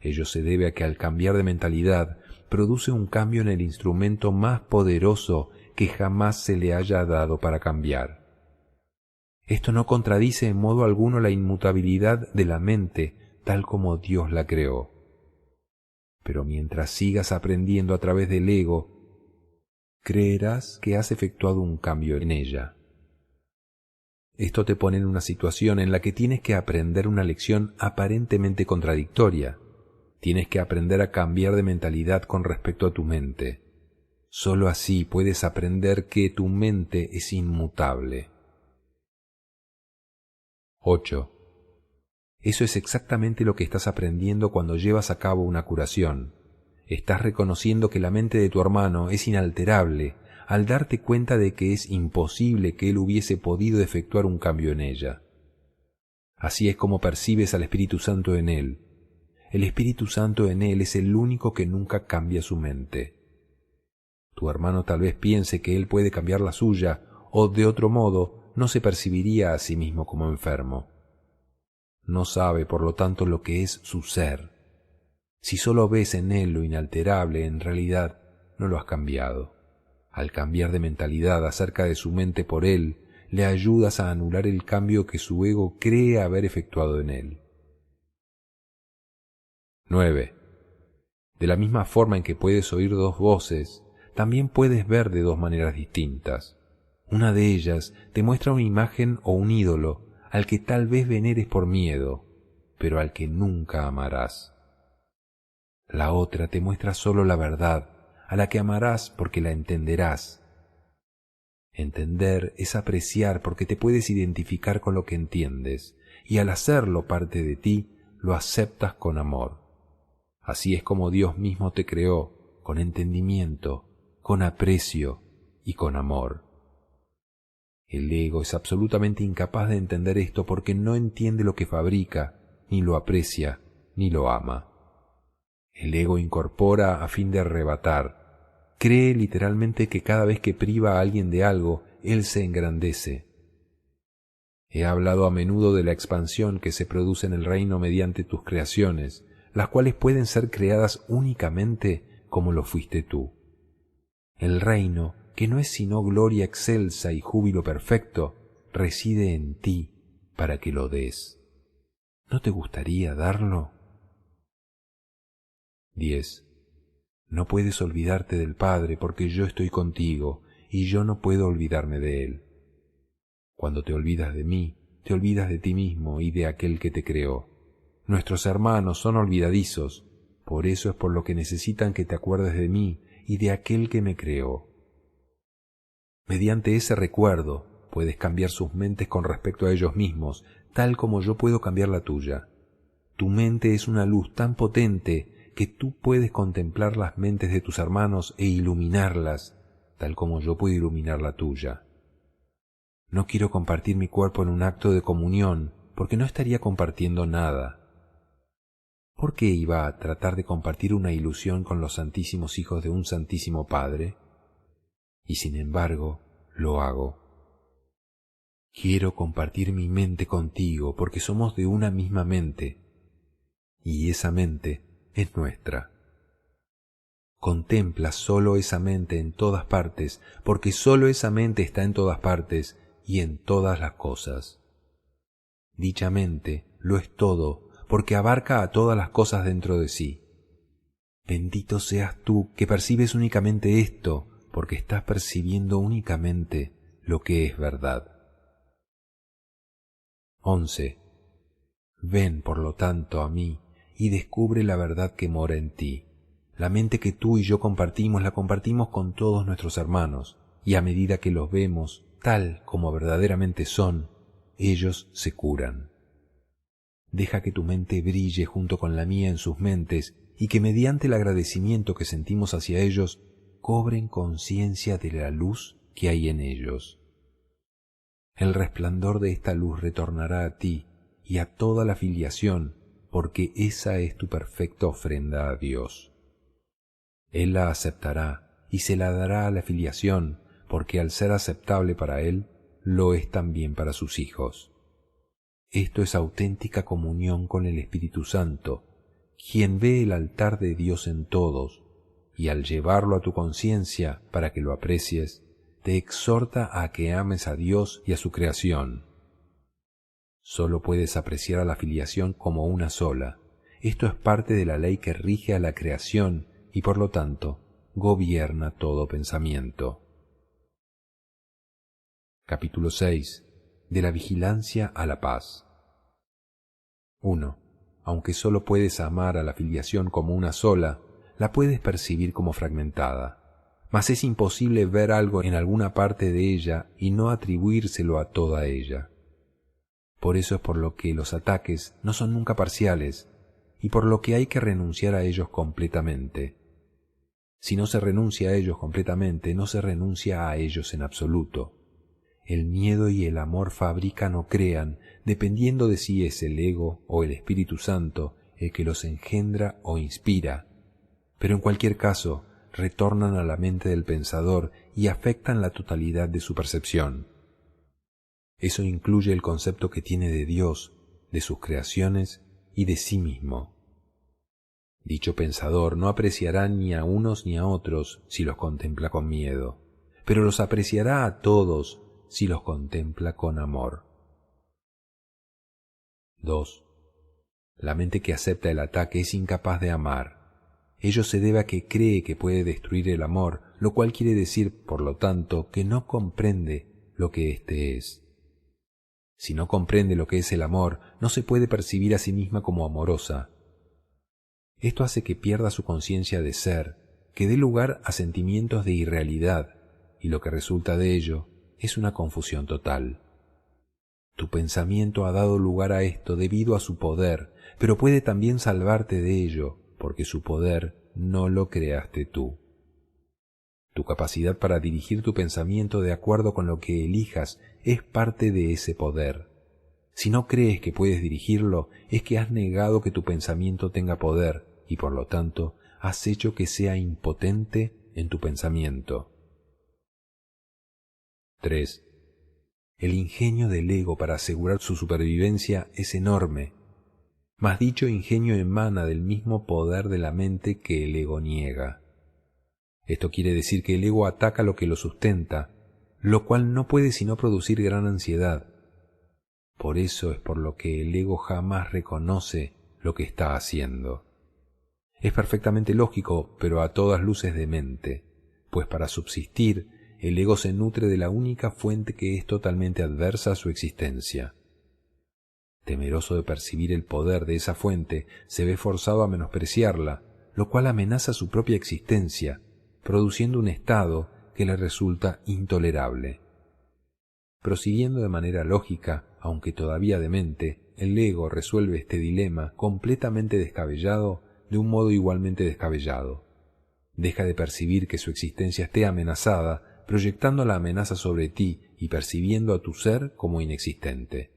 Ello se debe a que al cambiar de mentalidad produce un cambio en el instrumento más poderoso que jamás se le haya dado para cambiar. Esto no contradice en modo alguno la inmutabilidad de la mente tal como Dios la creó. Pero mientras sigas aprendiendo a través del ego, creerás que has efectuado un cambio en ella. Esto te pone en una situación en la que tienes que aprender una lección aparentemente contradictoria. Tienes que aprender a cambiar de mentalidad con respecto a tu mente. Solo así puedes aprender que tu mente es inmutable. 8. Eso es exactamente lo que estás aprendiendo cuando llevas a cabo una curación. Estás reconociendo que la mente de tu hermano es inalterable al darte cuenta de que es imposible que él hubiese podido efectuar un cambio en ella. Así es como percibes al Espíritu Santo en él. El Espíritu Santo en él es el único que nunca cambia su mente. Tu hermano tal vez piense que él puede cambiar la suya, o de otro modo no se percibiría a sí mismo como enfermo. No sabe, por lo tanto, lo que es su ser. Si solo ves en él lo inalterable, en realidad no lo has cambiado. Al cambiar de mentalidad acerca de su mente por él, le ayudas a anular el cambio que su ego cree haber efectuado en él. 9. De la misma forma en que puedes oír dos voces, también puedes ver de dos maneras distintas. Una de ellas te muestra una imagen o un ídolo al que tal vez veneres por miedo, pero al que nunca amarás. La otra te muestra solo la verdad, a la que amarás porque la entenderás. Entender es apreciar porque te puedes identificar con lo que entiendes, y al hacerlo parte de ti, lo aceptas con amor. Así es como Dios mismo te creó, con entendimiento, con aprecio y con amor. El ego es absolutamente incapaz de entender esto porque no entiende lo que fabrica, ni lo aprecia, ni lo ama. El ego incorpora a fin de arrebatar. Cree literalmente que cada vez que priva a alguien de algo, él se engrandece. He hablado a menudo de la expansión que se produce en el reino mediante tus creaciones, las cuales pueden ser creadas únicamente como lo fuiste tú. El reino, que no es sino gloria excelsa y júbilo perfecto, reside en ti para que lo des. ¿No te gustaría darlo? 10. No puedes olvidarte del Padre porque yo estoy contigo y yo no puedo olvidarme de Él. Cuando te olvidas de mí, te olvidas de ti mismo y de aquel que te creó. Nuestros hermanos son olvidadizos, por eso es por lo que necesitan que te acuerdes de mí y de aquel que me creó. Mediante ese recuerdo puedes cambiar sus mentes con respecto a ellos mismos, tal como yo puedo cambiar la tuya. Tu mente es una luz tan potente que tú puedes contemplar las mentes de tus hermanos e iluminarlas, tal como yo puedo iluminar la tuya. No quiero compartir mi cuerpo en un acto de comunión, porque no estaría compartiendo nada. ¿Por qué iba a tratar de compartir una ilusión con los santísimos hijos de un santísimo Padre? Y sin embargo, lo hago. Quiero compartir mi mente contigo porque somos de una misma mente, y esa mente es nuestra. Contempla solo esa mente en todas partes, porque solo esa mente está en todas partes y en todas las cosas. Dicha mente lo es todo, porque abarca a todas las cosas dentro de sí. Bendito seas tú que percibes únicamente esto, porque estás percibiendo únicamente lo que es verdad. 11. Ven, por lo tanto, a mí y descubre la verdad que mora en ti. La mente que tú y yo compartimos, la compartimos con todos nuestros hermanos, y a medida que los vemos tal como verdaderamente son, ellos se curan. Deja que tu mente brille junto con la mía en sus mentes y que mediante el agradecimiento que sentimos hacia ellos, cobren conciencia de la luz que hay en ellos. El resplandor de esta luz retornará a ti y a toda la filiación, porque esa es tu perfecta ofrenda a Dios. Él la aceptará y se la dará a la filiación, porque al ser aceptable para Él, lo es también para sus hijos. Esto es auténtica comunión con el Espíritu Santo, quien ve el altar de Dios en todos, y al llevarlo a tu conciencia para que lo aprecies, te exhorta a que ames a Dios y a su creación. Solo puedes apreciar a la filiación como una sola. Esto es parte de la ley que rige a la creación y por lo tanto gobierna todo pensamiento. Capítulo 6. De la vigilancia a la paz. 1. Aunque solo puedes amar a la filiación como una sola, la puedes percibir como fragmentada, mas es imposible ver algo en alguna parte de ella y no atribuírselo a toda ella. Por eso es por lo que los ataques no son nunca parciales y por lo que hay que renunciar a ellos completamente. Si no se renuncia a ellos completamente, no se renuncia a ellos en absoluto. El miedo y el amor fabrican o crean, dependiendo de si es el ego o el Espíritu Santo el que los engendra o inspira, pero en cualquier caso retornan a la mente del pensador y afectan la totalidad de su percepción. Eso incluye el concepto que tiene de Dios, de sus creaciones y de sí mismo. Dicho pensador no apreciará ni a unos ni a otros si los contempla con miedo, pero los apreciará a todos si los contempla con amor. 2. La mente que acepta el ataque es incapaz de amar. Ello se debe a que cree que puede destruir el amor, lo cual quiere decir, por lo tanto, que no comprende lo que éste es. Si no comprende lo que es el amor, no se puede percibir a sí misma como amorosa. Esto hace que pierda su conciencia de ser, que dé lugar a sentimientos de irrealidad, y lo que resulta de ello es una confusión total. Tu pensamiento ha dado lugar a esto debido a su poder, pero puede también salvarte de ello, porque su poder no lo creaste tú. Tu capacidad para dirigir tu pensamiento de acuerdo con lo que elijas es parte de ese poder. Si no crees que puedes dirigirlo, es que has negado que tu pensamiento tenga poder y por lo tanto has hecho que sea impotente en tu pensamiento. 3. El ingenio del ego para asegurar su supervivencia es enorme, mas dicho ingenio emana del mismo poder de la mente que el ego niega. Esto quiere decir que el ego ataca lo que lo sustenta, lo cual no puede sino producir gran ansiedad. Por eso es por lo que el ego jamás reconoce lo que está haciendo. Es perfectamente lógico, pero a todas luces demente, pues para subsistir, el ego se nutre de la única fuente que es totalmente adversa a su existencia. Temeroso de percibir el poder de esa fuente, se ve forzado a menospreciarla, lo cual amenaza su propia existencia, produciendo un estado que le resulta intolerable. Prosiguiendo de manera lógica, aunque todavía demente, el ego resuelve este dilema completamente descabellado de un modo igualmente descabellado. Deja de percibir que su existencia esté amenazada, proyectando la amenaza sobre ti y percibiendo a tu ser como inexistente.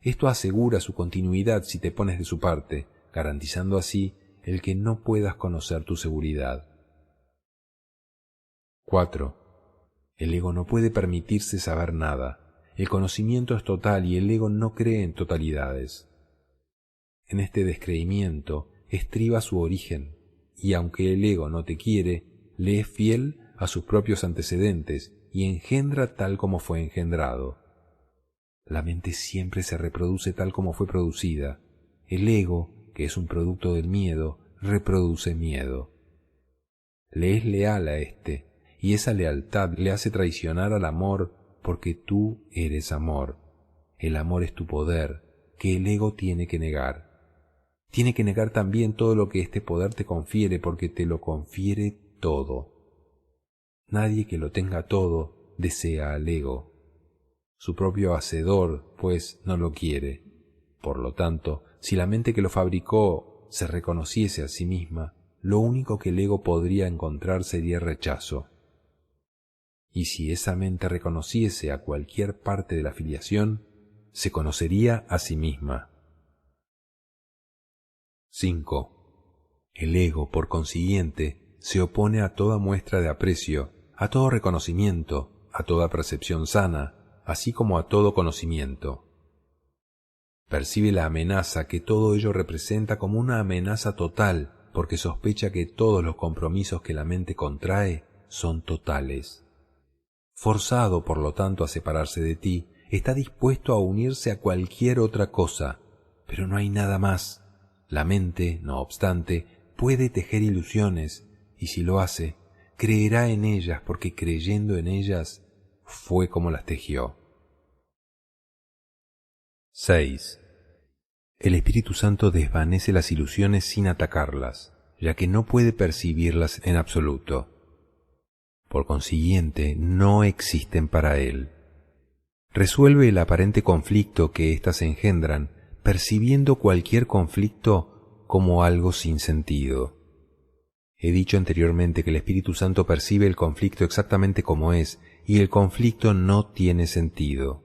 Esto asegura su continuidad si te pones de su parte, garantizando así el que no puedas conocer tu seguridad. 4. El ego no puede permitirse saber nada. El conocimiento es total y el ego no cree en totalidades. En este descreimiento estriba su origen, y aunque el ego no te quiere, le es fiel a sus propios antecedentes y engendra tal como fue engendrado. La mente siempre se reproduce tal como fue producida. El ego, que es un producto del miedo, reproduce miedo. Le es leal a éste, y esa lealtad le hace traicionar al amor porque tú eres amor. El amor es tu poder, que el ego tiene que negar. Tiene que negar también todo lo que este poder te confiere porque te lo confiere todo. Nadie que lo tenga todo desea al ego. Su propio hacedor, pues, no lo quiere. Por lo tanto, si la mente que lo fabricó se reconociese a sí misma, lo único que el ego podría encontrar sería rechazo. Y si esa mente reconociese a cualquier parte de la filiación, se conocería a sí misma. 5. El ego, por consiguiente, se opone a toda muestra de aprecio, a todo reconocimiento, a toda percepción sana, así como a todo conocimiento. Percibe la amenaza que todo ello representa como una amenaza total, porque sospecha que todos los compromisos que la mente contrae son totales. Forzado, por lo tanto, a separarse de ti, está dispuesto a unirse a cualquier otra cosa, pero no hay nada más. La mente, no obstante, puede tejer ilusiones, y si lo hace, creerá en ellas, porque creyendo en ellas, fue como las tejió. 6. El Espíritu Santo desvanece las ilusiones sin atacarlas, ya que no puede percibirlas en absoluto. Por consiguiente, no existen para él. Resuelve el aparente conflicto que éstas engendran, percibiendo cualquier conflicto como algo sin sentido. He dicho anteriormente que el Espíritu Santo percibe el conflicto exactamente como es, y el conflicto no tiene sentido.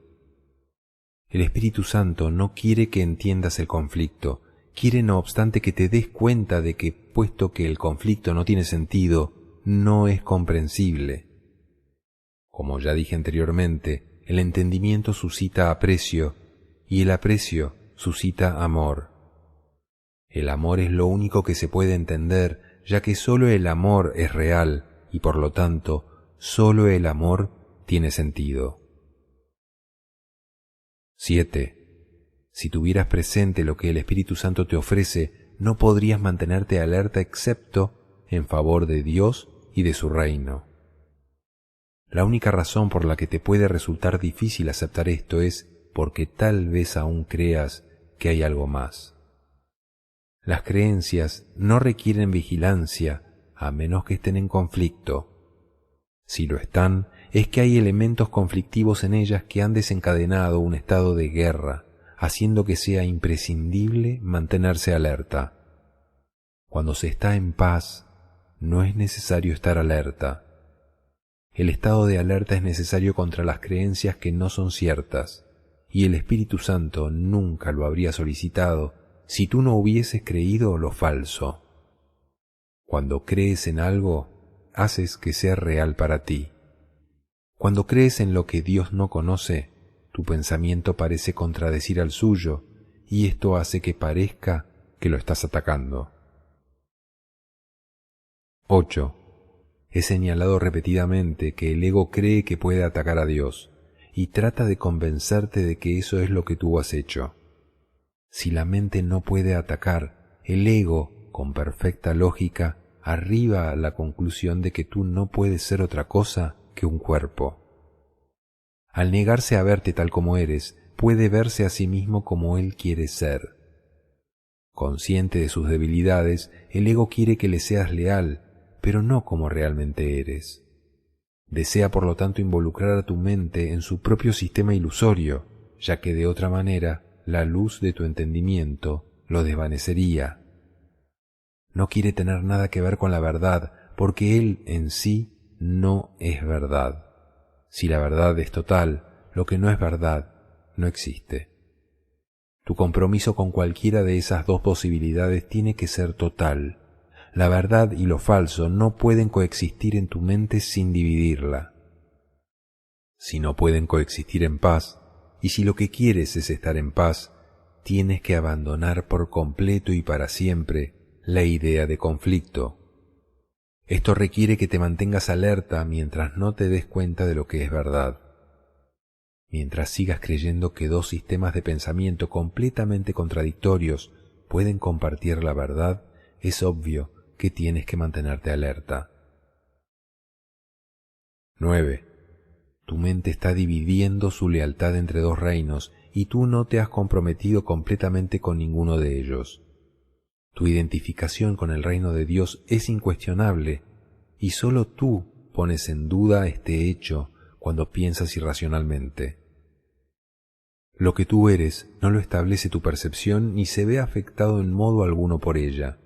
El Espíritu Santo no quiere que entiendas el conflicto, quiere no obstante que te des cuenta de que, puesto que el conflicto no tiene sentido, no es comprensible. Como ya dije anteriormente, el entendimiento suscita aprecio, y el aprecio suscita amor. El amor es lo único que se puede entender, ya que sólo el amor es real, y por lo tanto, sólo el amor tiene sentido. 7. Si tuvieras presente lo que el Espíritu Santo te ofrece, no podrías mantenerte alerta excepto en favor de Dios y de su reino. La única razón por la que te puede resultar difícil aceptar esto es porque tal vez aún creas que hay algo más. Las creencias no requieren vigilancia a menos que estén en conflicto. Si lo están, es que hay elementos conflictivos en ellas que han desencadenado un estado de guerra, haciendo que sea imprescindible mantenerse alerta. Cuando se está en paz, no es necesario estar alerta. El estado de alerta es necesario contra las creencias que no son ciertas, y el Espíritu Santo nunca lo habría solicitado si tú no hubieses creído lo falso. Cuando crees en algo, haces que sea real para ti. Cuando crees en lo que Dios no conoce, tu pensamiento parece contradecir al suyo, y esto hace que parezca que lo estás atacando. 8. He señalado repetidamente que el ego cree que puede atacar a Dios, y trata de convencerte de que eso es lo que tú has hecho. Si la mente no puede atacar, el ego, con perfecta lógica, arriba a la conclusión de que tú no puedes ser otra cosa que un cuerpo. Al negarse a verte tal como eres, puede verse a sí mismo como él quiere ser. Consciente de sus debilidades, el ego quiere que le seas leal, pero no como realmente eres. Desea por lo tanto involucrar a tu mente en su propio sistema ilusorio, ya que de otra manera la luz de tu entendimiento lo desvanecería. No quiere tener nada que ver con la verdad, porque él en sí no es verdad. Si la verdad es total, lo que no es verdad no existe. Tu compromiso con cualquiera de esas dos posibilidades tiene que ser total. La verdad y lo falso no pueden coexistir en tu mente sin dividirla. Si no pueden coexistir en paz, y si lo que quieres es estar en paz, tienes que abandonar por completo y para siempre la idea de conflicto. Esto requiere que te mantengas alerta mientras no te des cuenta de lo que es verdad. Mientras sigas creyendo que dos sistemas de pensamiento completamente contradictorios pueden compartir la verdad, es obvio que tienes que mantenerte alerta. 9. Tu mente está dividiendo su lealtad entre dos reinos y tú no te has comprometido completamente con ninguno de ellos. Tu identificación con el reino de Dios es incuestionable y solo tú pones en duda este hecho cuando piensas irracionalmente. Lo que tú eres no lo establece tu percepción ni se ve afectado en modo alguno por ella.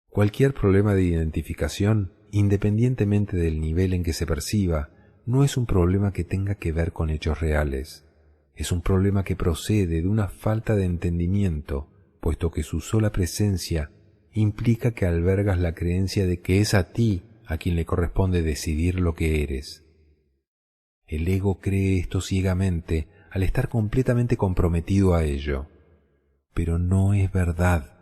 Cualquier problema de identificación, independientemente del nivel en que se perciba, no es un problema que tenga que ver con hechos reales. Es un problema que procede de una falta de entendimiento, puesto que su sola presencia implica que albergas la creencia de que es a ti a quien le corresponde decidir lo que eres. El ego cree esto ciegamente al estar completamente comprometido a ello. pero no es verdad.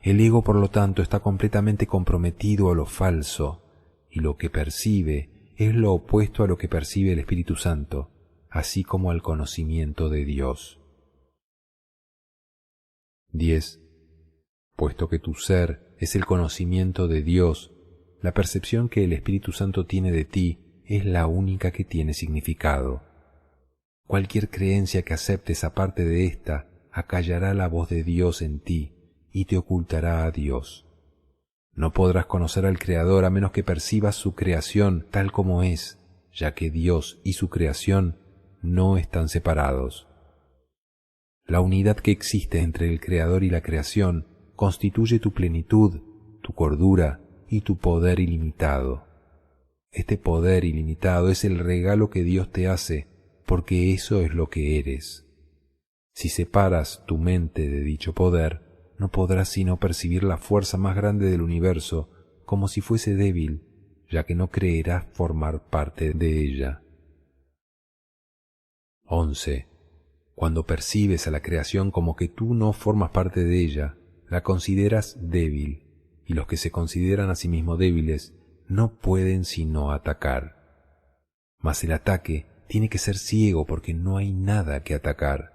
El ego, por lo tanto, está completamente comprometido a lo falso, y lo que percibe es lo opuesto a lo que percibe el Espíritu Santo, así como al conocimiento de Dios. 10. Puesto que tu ser es el conocimiento de Dios, la percepción que el Espíritu Santo tiene de ti es la única que tiene significado. Cualquier creencia que aceptes aparte de esta acallará la voz de Dios en ti y te ocultará a Dios. No podrás conocer al Creador a menos que percibas su creación tal como es, ya que Dios y su creación no están separados. La unidad que existe entre el Creador y la creación constituye tu plenitud, tu cordura y tu poder ilimitado. Este poder ilimitado es el regalo que Dios te hace, porque eso es lo que eres. Si separas tu mente de dicho poder, no podrás sino percibir la fuerza más grande del universo como si fuese débil, ya que no creerás formar parte de ella. 11. Cuando percibes a la creación como que tú no formas parte de ella, la consideras débil, y los que se consideran a sí mismos débiles no pueden sino atacar. Mas el ataque tiene que ser ciego porque no hay nada que atacar.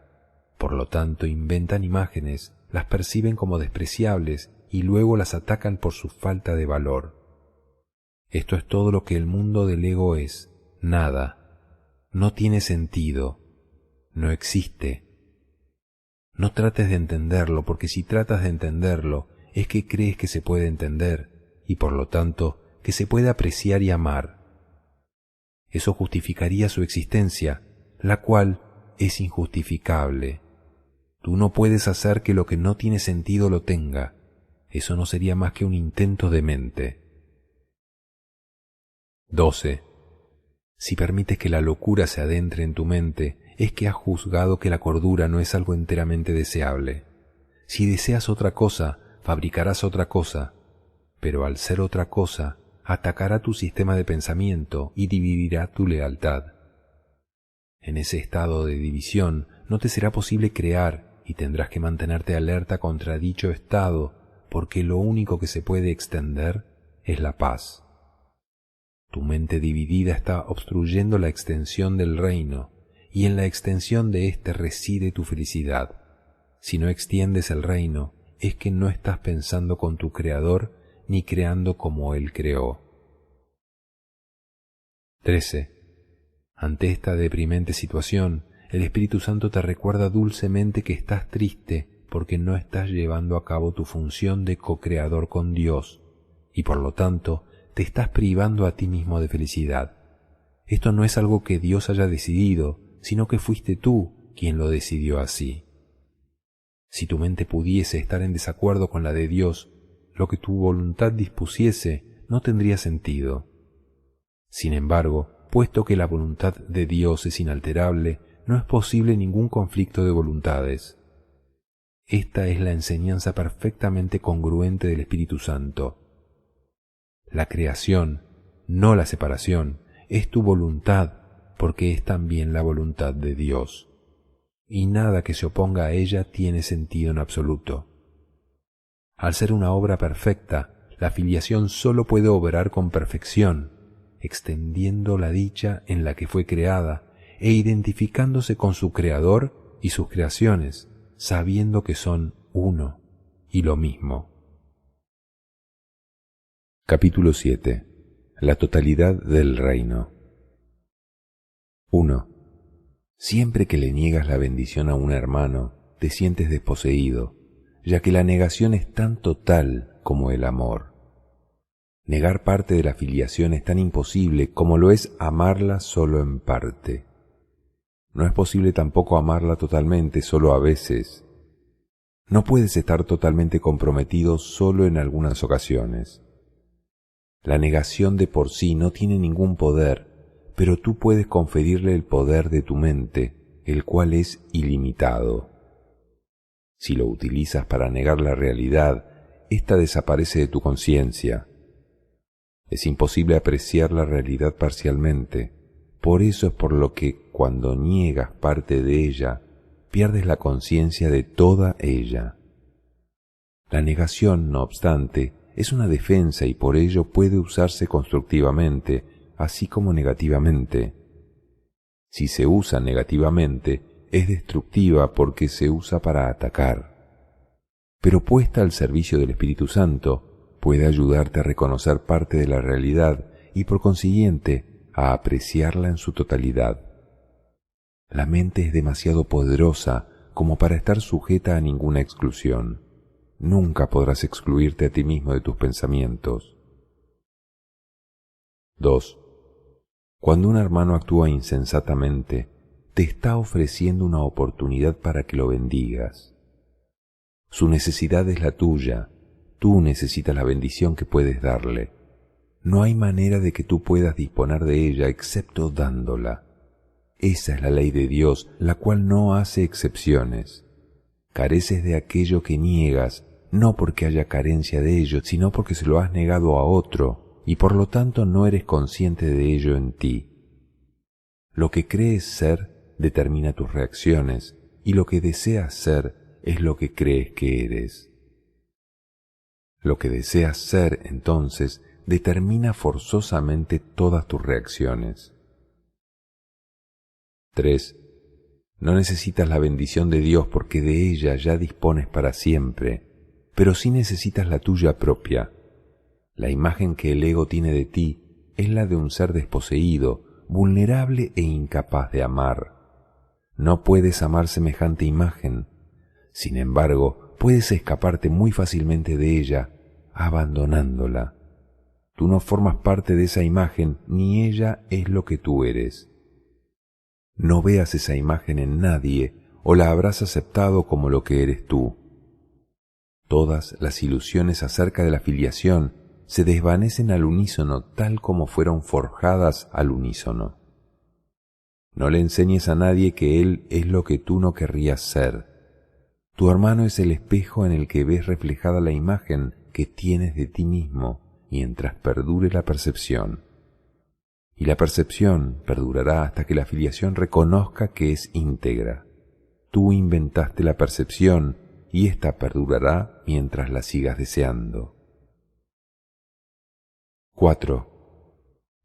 Por lo tanto, inventan imágenes, las perciben como despreciables y luego las atacan por su falta de valor. Esto es todo lo que el mundo del ego es, nada. No tiene sentido, no existe. No trates de entenderlo, porque si tratas de entenderlo, es que crees que se puede entender, y por lo tanto, que se puede apreciar y amar. Eso justificaría su existencia, la cual es injustificable. Tú no puedes hacer que lo que no tiene sentido lo tenga. Eso no sería más que un intento demente. 12. Si permites que la locura se adentre en tu mente, es que has juzgado que la cordura no es algo enteramente deseable. Si deseas otra cosa, fabricarás otra cosa, pero al ser otra cosa, atacará tu sistema de pensamiento y dividirá tu lealtad. En ese estado de división no te será posible crear y tendrás que mantenerte alerta contra dicho estado, porque lo único que se puede extender es la paz. Tu mente dividida está obstruyendo la extensión del reino, y en la extensión de éste reside tu felicidad. Si no extiendes el reino, es que no estás pensando con tu Creador ni creando como Él creó. 13. Ante esta deprimente situación, el Espíritu Santo te recuerda dulcemente que estás triste porque no estás llevando a cabo tu función de co-creador con Dios, y por lo tanto te estás privando a ti mismo de felicidad. Esto no es algo que Dios haya decidido, sino que fuiste tú quien lo decidió así. Si tu mente pudiese estar en desacuerdo con la de Dios, lo que tu voluntad dispusiese no tendría sentido. Sin embargo, puesto que la voluntad de Dios es inalterable, no es posible ningún conflicto de voluntades. Esta es la enseñanza perfectamente congruente del Espíritu Santo. La creación, no la separación, es tu voluntad, porque es también la voluntad de Dios, y nada que se oponga a ella tiene sentido en absoluto. Al ser una obra perfecta, la filiación sólo puede obrar con perfección, extendiendo la dicha en la que fue creada e identificándose con su Creador y sus creaciones, sabiendo que son uno y lo mismo. Capítulo 7. La totalidad del reino. 1. Siempre que le niegas la bendición a un hermano, te sientes desposeído, ya que la negación es tan total como el amor. Negar parte de la filiación es tan imposible como lo es amarla solo en parte. No es posible tampoco amarla totalmente solo a veces. No puedes estar totalmente comprometido solo en algunas ocasiones. La negación de por sí no tiene ningún poder, pero tú puedes conferirle el poder de tu mente, el cual es ilimitado. Si lo utilizas para negar la realidad, ésta desaparece de tu conciencia. Es imposible apreciar la realidad parcialmente. Por eso es por lo que, cuando niegas parte de ella, pierdes la conciencia de toda ella. La negación, no obstante, es una defensa y por ello puede usarse constructivamente, así como negativamente. Si se usa negativamente, es destructiva porque se usa para atacar. Pero puesta al servicio del Espíritu Santo, puede ayudarte a reconocer parte de la realidad y por consiguiente a apreciarla en su totalidad. La mente es demasiado poderosa como para estar sujeta a ninguna exclusión. Nunca podrás excluirte a ti mismo de tus pensamientos. 2. Cuando un hermano actúa insensatamente, te está ofreciendo una oportunidad para que lo bendigas. Su necesidad es la tuya, tú necesitas la bendición que puedes darle. No hay manera de que tú puedas disponer de ella excepto dándola. Esa es la ley de Dios, la cual no hace excepciones. Careces de aquello que niegas, no porque haya carencia de ello, sino porque se lo has negado a otro, y por lo tanto no eres consciente de ello en ti. Lo que crees ser determina tus reacciones, y lo que deseas ser es lo que crees que eres. Lo que deseas ser, entonces, determina forzosamente todas tus reacciones. 3. No necesitas la bendición de Dios porque de ella ya dispones para siempre, pero sí necesitas la tuya propia. La imagen que el ego tiene de ti es la de un ser desposeído, vulnerable e incapaz de amar. No puedes amar semejante imagen. Sin embargo, puedes escaparte muy fácilmente de ella, abandonándola. Tú no formas parte de esa imagen, ni ella es lo que tú eres. No veas esa imagen en nadie, o la habrás aceptado como lo que eres tú. Todas las ilusiones acerca de la filiación se desvanecen al unísono tal como fueron forjadas al unísono. No le enseñes a nadie que él es lo que tú no querrías ser. Tu hermano es el espejo en el que ves reflejada la imagen que tienes de ti mismo mientras perdure la percepción. Y la percepción perdurará hasta que la filiación reconozca que es íntegra. Tú inventaste la percepción y ésta perdurará mientras la sigas deseando. 4.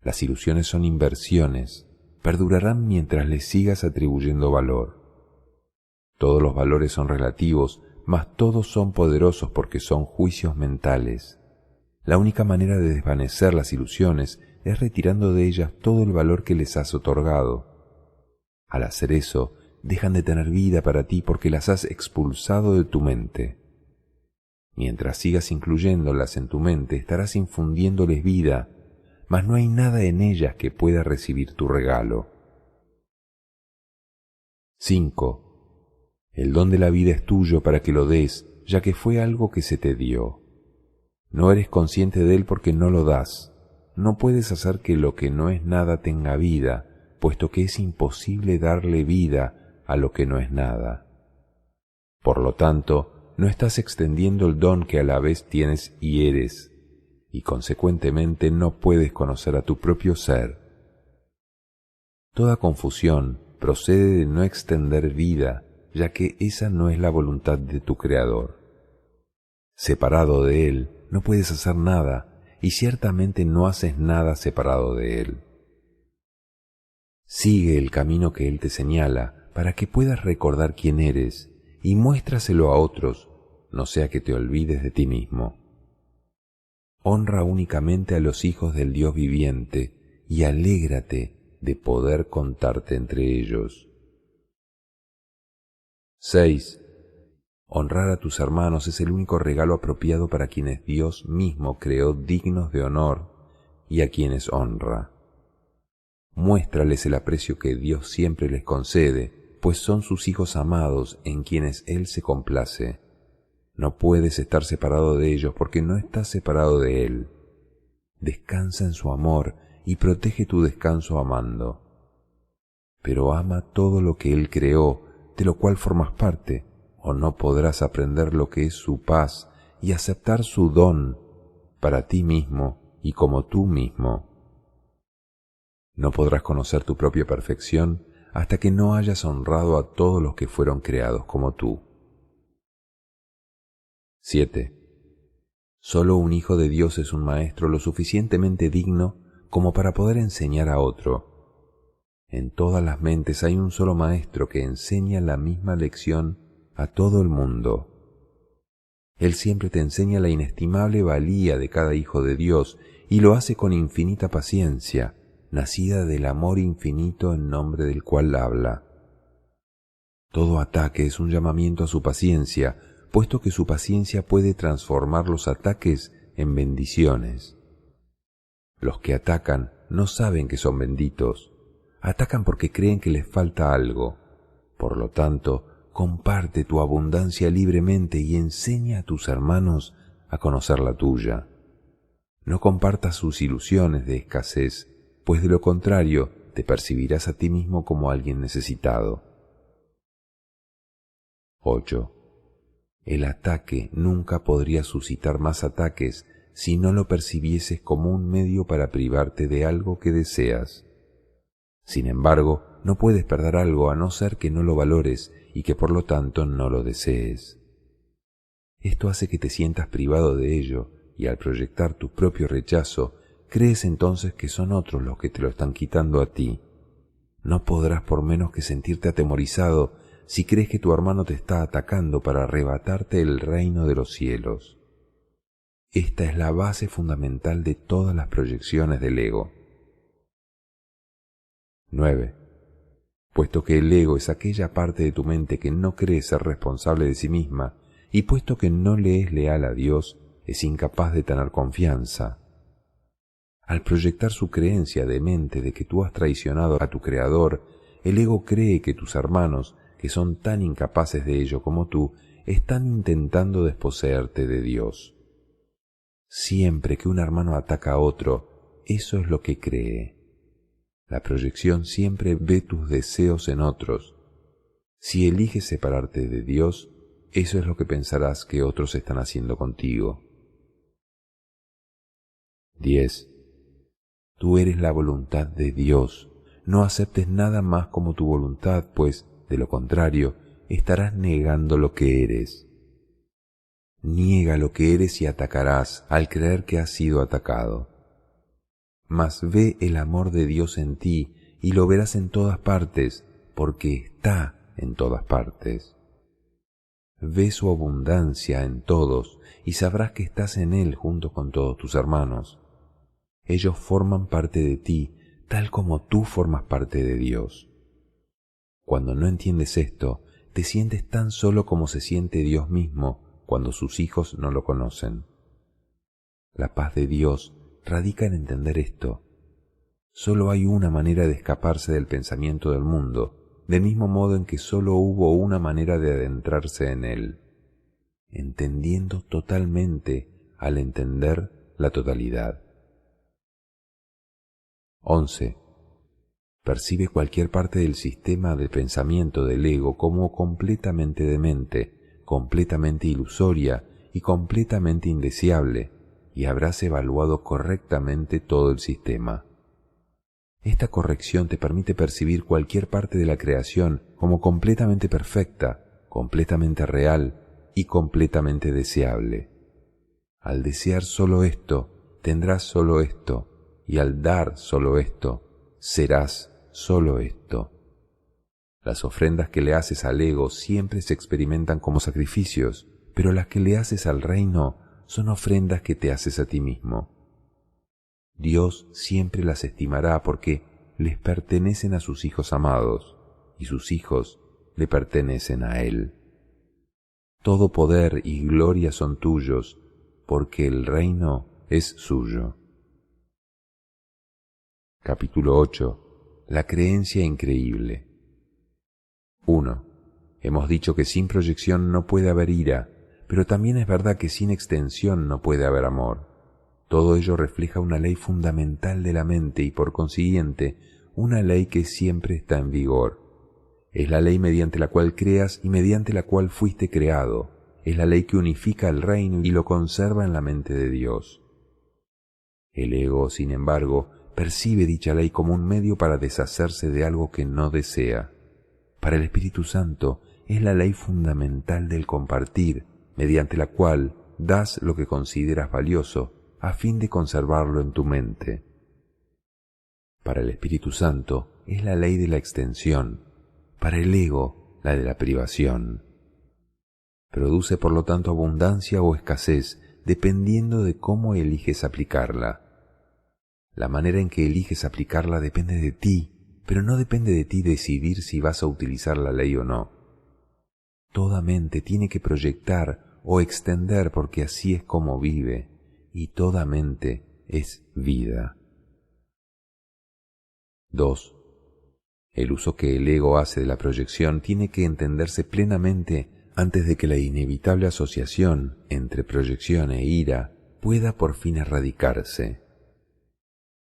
Las ilusiones son inversiones, perdurarán mientras les sigas atribuyendo valor. Todos los valores son relativos, mas todos son poderosos porque son juicios mentales. La única manera de desvanecer las ilusiones es retirando de ellas todo el valor que les has otorgado. Al hacer eso, dejan de tener vida para ti porque las has expulsado de tu mente. Mientras sigas incluyéndolas en tu mente, estarás infundiéndoles vida, mas no hay nada en ellas que pueda recibir tu regalo. 5. El don de la vida es tuyo para que lo des, ya que fue algo que se te dio. No eres consciente de él porque no lo das. No puedes hacer que lo que no es nada tenga vida, puesto que es imposible darle vida a lo que no es nada. Por lo tanto, no estás extendiendo el don que a la vez tienes y eres, y consecuentemente no puedes conocer a tu propio ser. Toda confusión procede de no extender vida, ya que esa no es la voluntad de tu Creador. Separado de Él, no puedes hacer nada, y ciertamente no haces nada separado de Él. Sigue el camino que Él te señala para que puedas recordar quién eres y muéstraselo a otros, no sea que te olvides de ti mismo. Honra únicamente a los hijos del Dios viviente y alégrate de poder contarte entre ellos. 6. Honrar a tus hermanos es el único regalo apropiado para quienes Dios mismo creó dignos de honor y a quienes honra. Muéstrales el aprecio que Dios siempre les concede, pues son sus hijos amados en quienes Él se complace. No puedes estar separado de ellos porque no estás separado de Él. Descansa en su amor y protege tu descanso amando. Pero ama todo lo que Él creó, de lo cual formas parte, o no podrás aprender lo que es su paz y aceptar su don para ti mismo y como tú mismo. No podrás conocer tu propia perfección hasta que no hayas honrado a todos los que fueron creados como tú. 7. Solo un hijo de Dios es un maestro lo suficientemente digno como para poder enseñar a otro. En todas las mentes hay un solo maestro que enseña la misma lección a todo el mundo. Él siempre te enseña la inestimable valía de cada hijo de Dios y lo hace con infinita paciencia, nacida del amor infinito en nombre del cual habla. Todo ataque es un llamamiento a su paciencia, puesto que su paciencia puede transformar los ataques en bendiciones. Los que atacan no saben que son benditos, atacan porque creen que les falta algo. Por lo tanto, comparte tu abundancia libremente y enseña a tus hermanos a conocer la tuya. No compartas sus ilusiones de escasez, pues de lo contrario te percibirás a ti mismo como alguien necesitado. 8. El ataque nunca podría suscitar más ataques si no lo percibieses como un medio para privarte de algo que deseas. Sin embargo, no puedes perder algo a no ser que no lo valores y que por lo tanto no lo desees. Esto hace que te sientas privado de ello y al proyectar tu propio rechazo, crees entonces que son otros los que te lo están quitando a ti. No podrás por menos que sentirte atemorizado si crees que tu hermano te está atacando para arrebatarte el reino de los cielos. Esta es la base fundamental de todas las proyecciones del ego. 9. Puesto que el ego es aquella parte de tu mente que no cree ser responsable de sí misma, y puesto que no le es leal a Dios, es incapaz de tener confianza. Al proyectar su creencia demente de que tú has traicionado a tu Creador, el ego cree que tus hermanos, que son tan incapaces de ello como tú, están intentando desposeerte de Dios. Siempre que un hermano ataca a otro, eso es lo que cree. La proyección siempre ve tus deseos en otros. Si eliges separarte de Dios, eso es lo que pensarás que otros están haciendo contigo. 10. Tú eres la voluntad de Dios. No aceptes nada más como tu voluntad, pues, de lo contrario, estarás negando lo que eres. Niega lo que eres y atacarás al creer que has sido atacado. Mas ve el amor de Dios en ti y lo verás en todas partes, porque está en todas partes. Ve su abundancia en todos y sabrás que estás en Él junto con todos tus hermanos. Ellos forman parte de ti, tal como tú formas parte de Dios. Cuando no entiendes esto, te sientes tan solo como se siente Dios mismo cuando sus hijos no lo conocen. La paz de Dios radica en entender esto. Solo hay una manera de escaparse del pensamiento del mundo, del mismo modo en que solo hubo una manera de adentrarse en él, entendiendo totalmente al entender la totalidad. 11. Percibe cualquier parte del sistema de pensamiento del ego como completamente demente, completamente ilusoria y completamente indeseable, y habrás evaluado correctamente todo el sistema. Esta corrección te permite percibir cualquier parte de la creación como completamente perfecta, completamente real y completamente deseable. Al desear solo esto, tendrás solo esto, y al dar solo esto, serás solo esto. Las ofrendas que le haces al ego siempre se experimentan como sacrificios, pero las que le haces al reino son ofrendas que te haces a ti mismo. Dios siempre las estimará porque les pertenecen a sus hijos amados, y sus hijos le pertenecen a Él. Todo poder y gloria son tuyos, porque el reino es suyo. Capítulo 8. La creencia increíble. 1. Hemos dicho que sin proyección no puede haber ira, pero también es verdad que sin extensión no puede haber amor. Todo ello refleja una ley fundamental de la mente y por consiguiente una ley que siempre está en vigor. Es la ley mediante la cual creas y mediante la cual fuiste creado. Es la ley que unifica el reino y lo conserva en la mente de Dios. El ego, sin embargo, percibe dicha ley como un medio para deshacerse de algo que no desea. Para el Espíritu Santo es la ley fundamental del compartir, mediante la cual das lo que consideras valioso a fin de conservarlo en tu mente. Para el Espíritu Santo es la ley de la extensión, para el ego la de la privación. Produce por lo tanto abundancia o escasez dependiendo de cómo eliges aplicarla. La manera en que eliges aplicarla depende de ti, pero no depende de ti decidir si vas a utilizar la ley o no. Toda mente tiene que proyectar o extender porque así es como vive, y toda mente es vida. 2. El uso que el ego hace de la proyección tiene que entenderse plenamente antes de que la inevitable asociación entre proyección e ira pueda por fin erradicarse.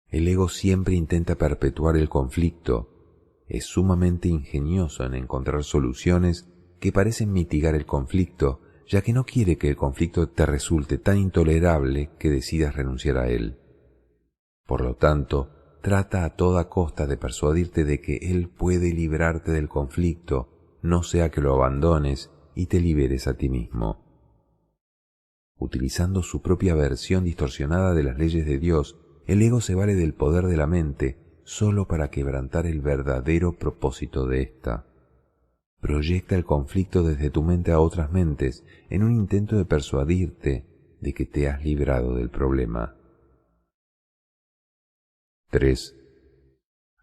El ego siempre intenta perpetuar el conflicto, es sumamente ingenioso en encontrar soluciones que parecen mitigar el conflicto, ya que no quiere que el conflicto te resulte tan intolerable que decidas renunciar a él. Por lo tanto, trata a toda costa de persuadirte de que él puede librarte del conflicto, no sea que lo abandones y te liberes a ti mismo. Utilizando su propia versión distorsionada de las leyes de Dios, el ego se vale del poder de la mente solo para quebrantar el verdadero propósito de ésta. Proyecta el conflicto desde tu mente a otras mentes en un intento de persuadirte de que te has librado del problema. 3.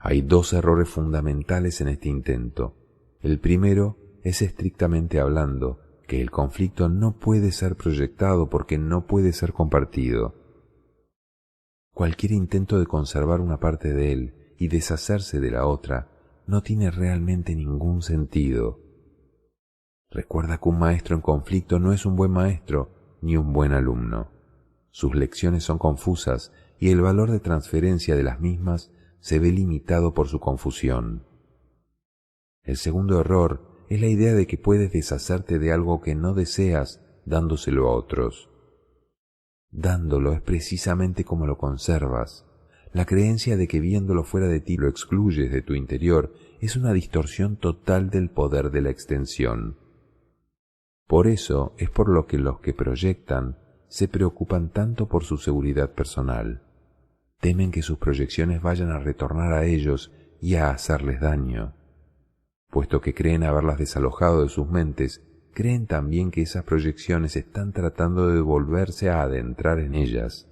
Hay dos errores fundamentales en este intento. El primero es, estrictamente hablando, que el conflicto no puede ser proyectado porque no puede ser compartido. Cualquier intento de conservar una parte de él y deshacerse de la otra no tiene realmente ningún sentido. Recuerda que un maestro en conflicto no es un buen maestro ni un buen alumno. Sus lecciones son confusas y el valor de transferencia de las mismas se ve limitado por su confusión. El segundo error es la idea de que puedes deshacerte de algo que no deseas dándoselo a otros. Dándolo es precisamente como lo conservas. La creencia de que viéndolo fuera de ti lo excluyes de tu interior es una distorsión total del poder de la extensión. Por eso es por lo que los que proyectan se preocupan tanto por su seguridad personal. Temen que sus proyecciones vayan a retornar a ellos y a hacerles daño. Puesto que creen haberlas desalojado de sus mentes, creen también que esas proyecciones están tratando de volverse a adentrar en ellas.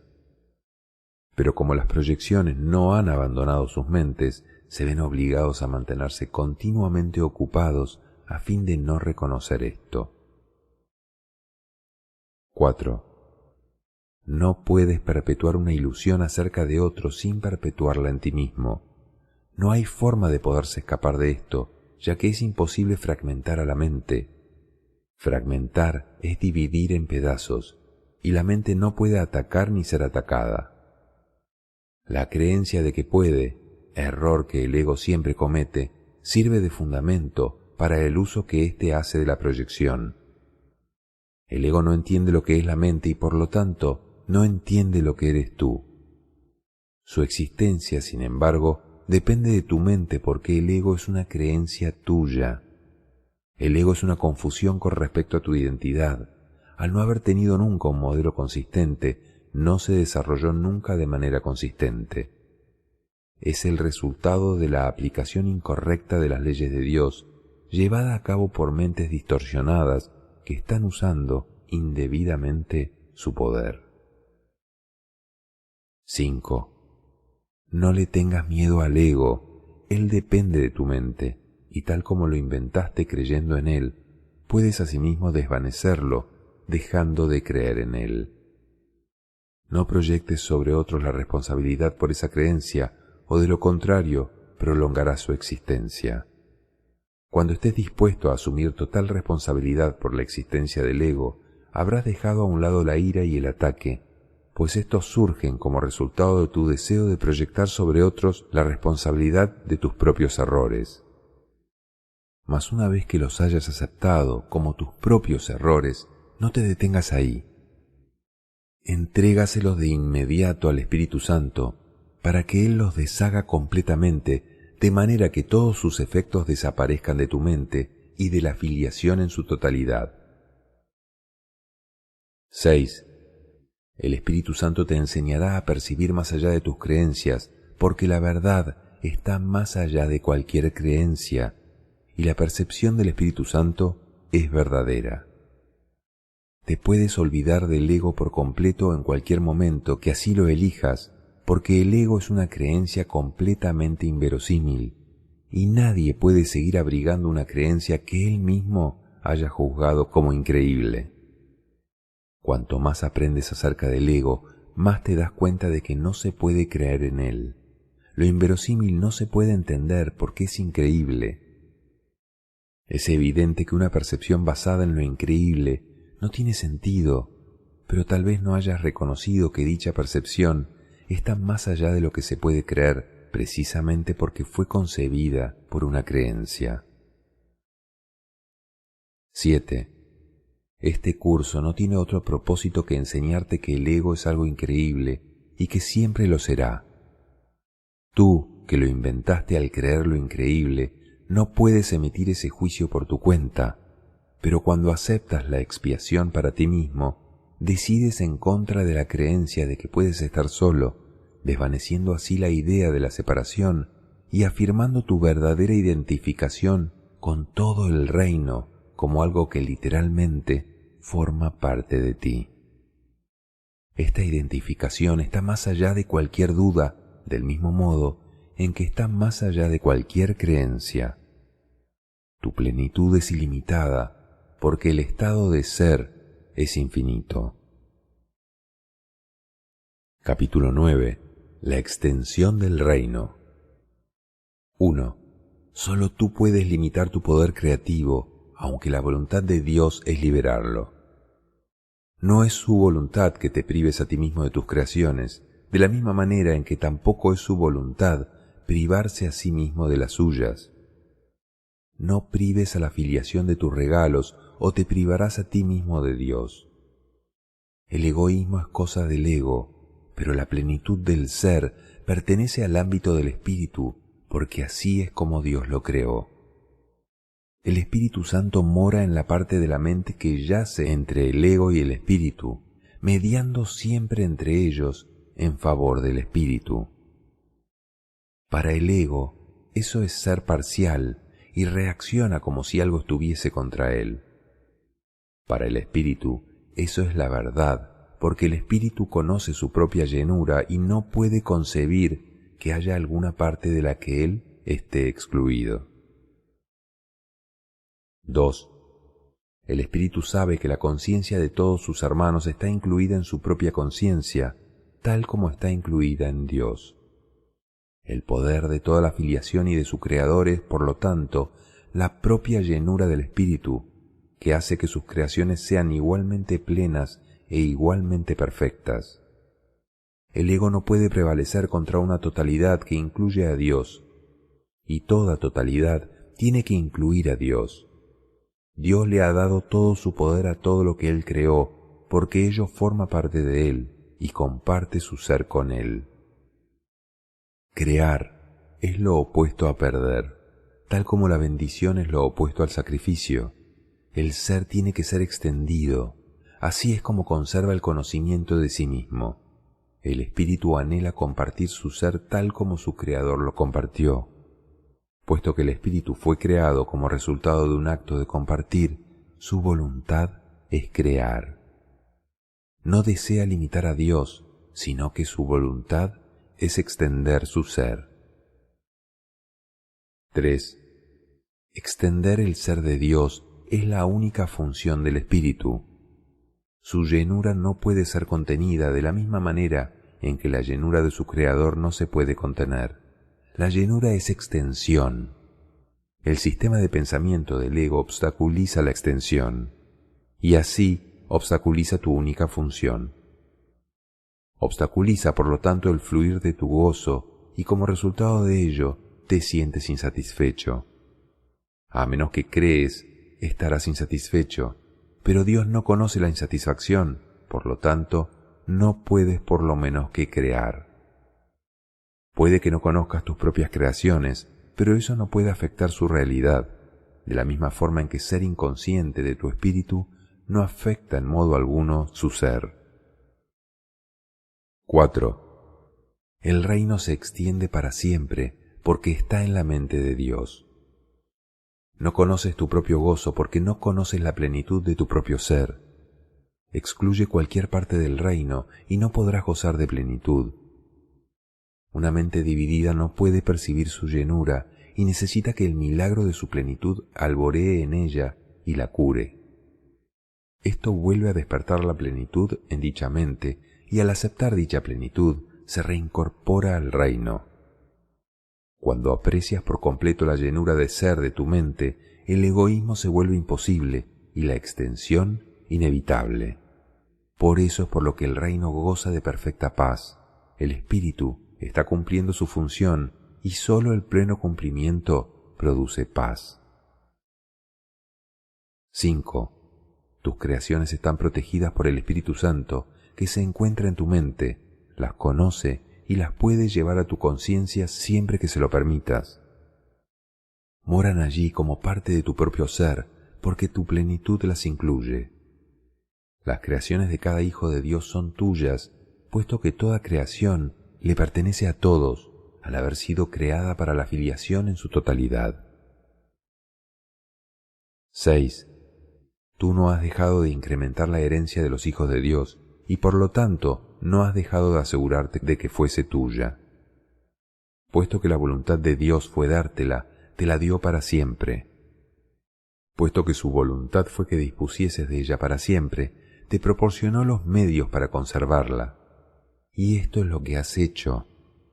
Pero como las proyecciones no han abandonado sus mentes, se ven obligados a mantenerse continuamente ocupados a fin de no reconocer esto. 4. No puedes perpetuar una ilusión acerca de otro sin perpetuarla en ti mismo. No hay forma de poderse escapar de esto, ya que es imposible fragmentar a la mente. Fragmentar es dividir en pedazos, y la mente no puede atacar ni ser atacada. La creencia de que puede, error que el ego siempre comete, sirve de fundamento para el uso que éste hace de la proyección. El ego no entiende lo que es la mente y por lo tanto no entiende lo que eres tú. Su existencia, sin embargo, depende de tu mente porque el ego es una creencia tuya. El ego es una confusión con respecto a tu identidad. Al no haber tenido nunca un modelo consistente, no se desarrolló nunca de manera consistente. Es el resultado de la aplicación incorrecta de las leyes de Dios, llevada a cabo por mentes distorsionadas que están usando indebidamente su poder. 5. No le tengas miedo al ego, él depende de tu mente, y tal como lo inventaste creyendo en él, puedes asimismo desvanecerlo, dejando de creer en él. No proyectes sobre otros la responsabilidad por esa creencia, o de lo contrario, prolongarás su existencia. Cuando estés dispuesto a asumir total responsabilidad por la existencia del ego, habrás dejado a un lado la ira y el ataque, pues estos surgen como resultado de tu deseo de proyectar sobre otros la responsabilidad de tus propios errores. Mas una vez que los hayas aceptado como tus propios errores, no te detengas ahí. Entrégaselos de inmediato al Espíritu Santo para que Él los deshaga completamente, de manera que todos sus efectos desaparezcan de tu mente y de la filiación en su totalidad. 6. El Espíritu Santo te enseñará a percibir más allá de tus creencias, porque la verdad está más allá de cualquier creencia, y la percepción del Espíritu Santo es verdadera. Te puedes olvidar del ego por completo en cualquier momento que así lo elijas, porque el ego es una creencia completamente inverosímil, y nadie puede seguir abrigando una creencia que él mismo haya juzgado como increíble. Cuanto más aprendes acerca del ego, más te das cuenta de que no se puede creer en él. Lo inverosímil no se puede entender porque es increíble. Es evidente que una percepción basada en lo increíble no tiene sentido, pero tal vez no hayas reconocido que dicha percepción está más allá de lo que se puede creer, precisamente porque fue concebida por una creencia. 7. Este curso no tiene otro propósito que enseñarte que el ego es algo increíble y que siempre lo será. Tú, que lo inventaste al creer lo increíble, no puedes emitir ese juicio por tu cuenta, pero cuando aceptas la expiación para ti mismo, decides en contra de la creencia de que puedes estar solo, desvaneciendo así la idea de la separación y afirmando tu verdadera identificación con todo el reino como algo que literalmente forma parte de ti. Esta identificación está más allá de cualquier duda, del mismo modo en que está más allá de cualquier creencia. Tu plenitud es ilimitada porque el estado de ser es infinito. Capítulo 9. La extensión del reino. 1. Solo tú puedes limitar tu poder creativo, aunque la voluntad de Dios es liberarlo. No es su voluntad que te prives a ti mismo de tus creaciones, de la misma manera en que tampoco es su voluntad privarse a sí mismo de las suyas. No prives a la filiación de tus regalos o te privarás a ti mismo de Dios. El egoísmo es cosa del ego, pero la plenitud del ser pertenece al ámbito del espíritu, porque así es como Dios lo creó. El Espíritu Santo mora en la parte de la mente que yace entre el ego y el espíritu, mediando siempre entre ellos en favor del espíritu. Para el ego, eso es ser parcial y reacciona como si algo estuviese contra él. Para el espíritu, eso es la verdad, porque el espíritu conoce su propia llenura y no puede concebir que haya alguna parte de la que él esté excluido. 2. El espíritu sabe que la conciencia de todos sus hermanos está incluida en su propia conciencia, tal como está incluida en Dios. El poder de toda la filiación y de su creador es, por lo tanto, la propia llenura del espíritu, que hace que sus creaciones sean igualmente plenas e igualmente perfectas. El ego no puede prevalecer contra una totalidad que incluye a Dios, y toda totalidad tiene que incluir a Dios. Dios le ha dado todo su poder a todo lo que Él creó, porque ello forma parte de Él y comparte su ser con Él. Crear es lo opuesto a perder, tal como la bendición es lo opuesto al sacrificio. El ser tiene que ser extendido, así es como conserva el conocimiento de sí mismo. El espíritu anhela compartir su ser tal como su creador lo compartió. Puesto que el espíritu fue creado como resultado de un acto de compartir, su voluntad es crear. No desea limitar a Dios, sino que su voluntad es extender su ser. 3. Extender el ser de Dios es la única función del espíritu. Su llenura no puede ser contenida de la misma manera en que la llenura de su creador no se puede contener. La llenura es extensión. El sistema de pensamiento del ego obstaculiza la extensión, y así obstaculiza tu única función. Obstaculiza, por lo tanto, el fluir de tu gozo, y como resultado de ello, te sientes insatisfecho. A menos que crees, estarás insatisfecho, pero Dios no conoce la insatisfacción, por lo tanto, no puedes por lo menos que crear. Puede que no conozcas tus propias creaciones, pero eso no puede afectar su realidad, de la misma forma en que ser inconsciente de tu espíritu no afecta en modo alguno su ser. 4. El reino se extiende para siempre porque está en la mente de Dios. No conoces tu propio gozo porque no conoces la plenitud de tu propio ser. Excluye cualquier parte del reino y no podrás gozar de plenitud. Una mente dividida no puede percibir su llenura y necesita que el milagro de su plenitud alboree en ella y la cure. Esto vuelve a despertar la plenitud en dicha mente y al aceptar dicha plenitud se reincorpora al reino. Cuando aprecias por completo la llenura de ser de tu mente, el egoísmo se vuelve imposible y la extensión inevitable. Por eso es por lo que el reino goza de perfecta paz. El espíritu está cumpliendo su función y sólo el pleno cumplimiento produce paz. 5. Tus creaciones están protegidas por el Espíritu Santo, que se encuentra en tu mente, las conoce y las puede llevar a tu conciencia siempre que se lo permitas. Moran allí como parte de tu propio ser, porque tu plenitud las incluye. Las creaciones de cada hijo de Dios son tuyas, puesto que toda creación le pertenece a todos, al haber sido creada para la filiación en su totalidad. 6. Tú no has dejado de incrementar la herencia de los hijos de Dios y por lo tanto no has dejado de asegurarte de que fuese tuya. Puesto que la voluntad de Dios fue dártela, te la dio para siempre. Puesto que su voluntad fue que dispusieses de ella para siempre, te proporcionó los medios para conservarla. Y esto es lo que has hecho.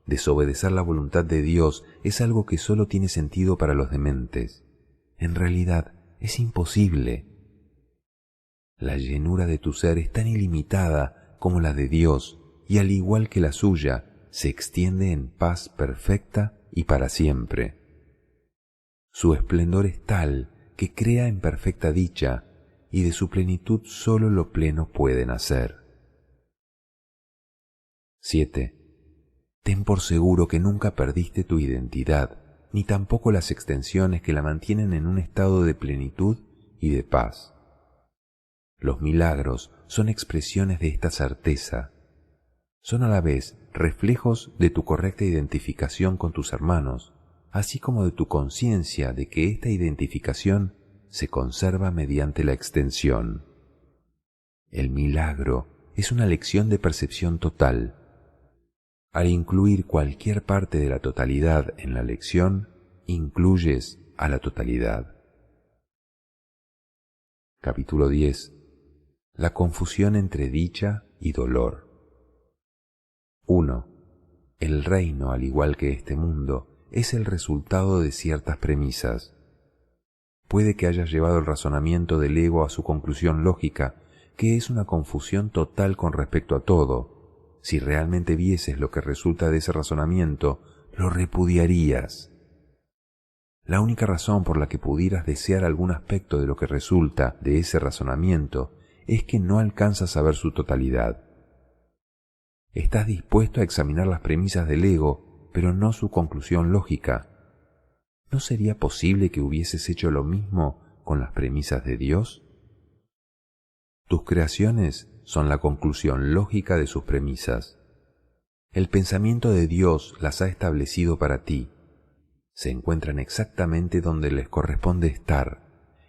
Desobedecer la voluntad de Dios es algo que solo tiene sentido para los dementes. En realidad, es imposible. La llenura de tu ser es tan ilimitada como la de Dios, y al igual que la suya, se extiende en paz perfecta y para siempre. Su esplendor es tal que crea en perfecta dicha, y de su plenitud solo lo pleno puede nacer. 7. Ten por seguro que nunca perdiste tu identidad, ni tampoco las extensiones que la mantienen en un estado de plenitud y de paz. Los milagros son expresiones de esta certeza. Son a la vez reflejos de tu correcta identificación con tus hermanos, así como de tu conciencia de que esta identificación se conserva mediante la extensión. El milagro es una lección de percepción total. Al incluir cualquier parte de la totalidad en la lección, incluyes a la totalidad. Capítulo 10. La confusión entre dicha y dolor. 1. El reino, al igual que este mundo, es el resultado de ciertas premisas. Puede que hayas llevado el razonamiento del ego a su conclusión lógica, que es una confusión total con respecto a todo. Si realmente vieses lo que resulta de ese razonamiento, lo repudiarías. La única razón por la que pudieras desear algún aspecto de lo que resulta de ese razonamiento es que no alcanzas a ver su totalidad. Estás dispuesto a examinar las premisas del ego, pero no su conclusión lógica. ¿No sería posible que hubieses hecho lo mismo con las premisas de Dios? Tus creaciones son la conclusión lógica de sus premisas. El pensamiento de Dios las ha establecido para ti. Se encuentran exactamente donde les corresponde estar,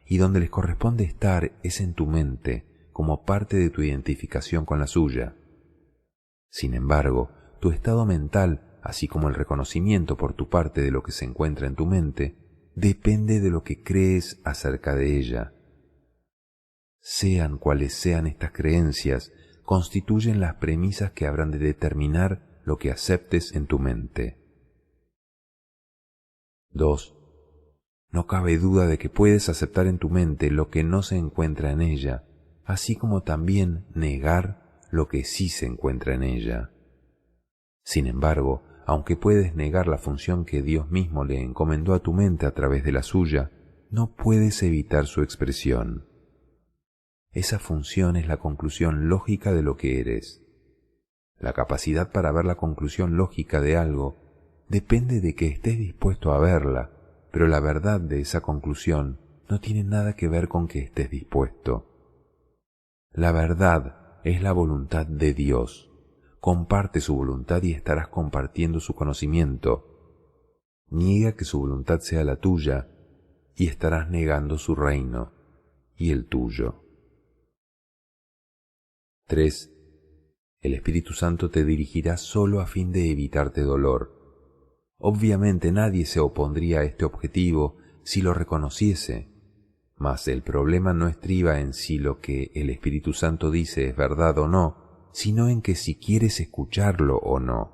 y donde les corresponde estar es en tu mente, como parte de tu identificación con la suya. Sin embargo, tu estado mental, así como el reconocimiento por tu parte de lo que se encuentra en tu mente, depende de lo que crees acerca de ella. Sean cuales sean estas creencias, constituyen las premisas que habrán de determinar lo que aceptes en tu mente. 2. No cabe duda de que puedes aceptar en tu mente lo que no se encuentra en ella, así como también negar lo que sí se encuentra en ella. Sin embargo, aunque puedes negar la función que Dios mismo le encomendó a tu mente a través de la suya, no puedes evitar su expresión. Esa función es la conclusión lógica de lo que eres. La capacidad para ver la conclusión lógica de algo depende de que estés dispuesto a verla, pero la verdad de esa conclusión no tiene nada que ver con que estés dispuesto. La verdad es la voluntad de Dios. Comparte su voluntad y estarás compartiendo su conocimiento. Niega que su voluntad sea la tuya y estarás negando su reino y el tuyo. 3. El Espíritu Santo te dirigirá solo a fin de evitarte dolor. Obviamente nadie se opondría a este objetivo si lo reconociese, mas el problema no estriba en si lo que el Espíritu Santo dice es verdad o no, sino en que si quieres escucharlo o no.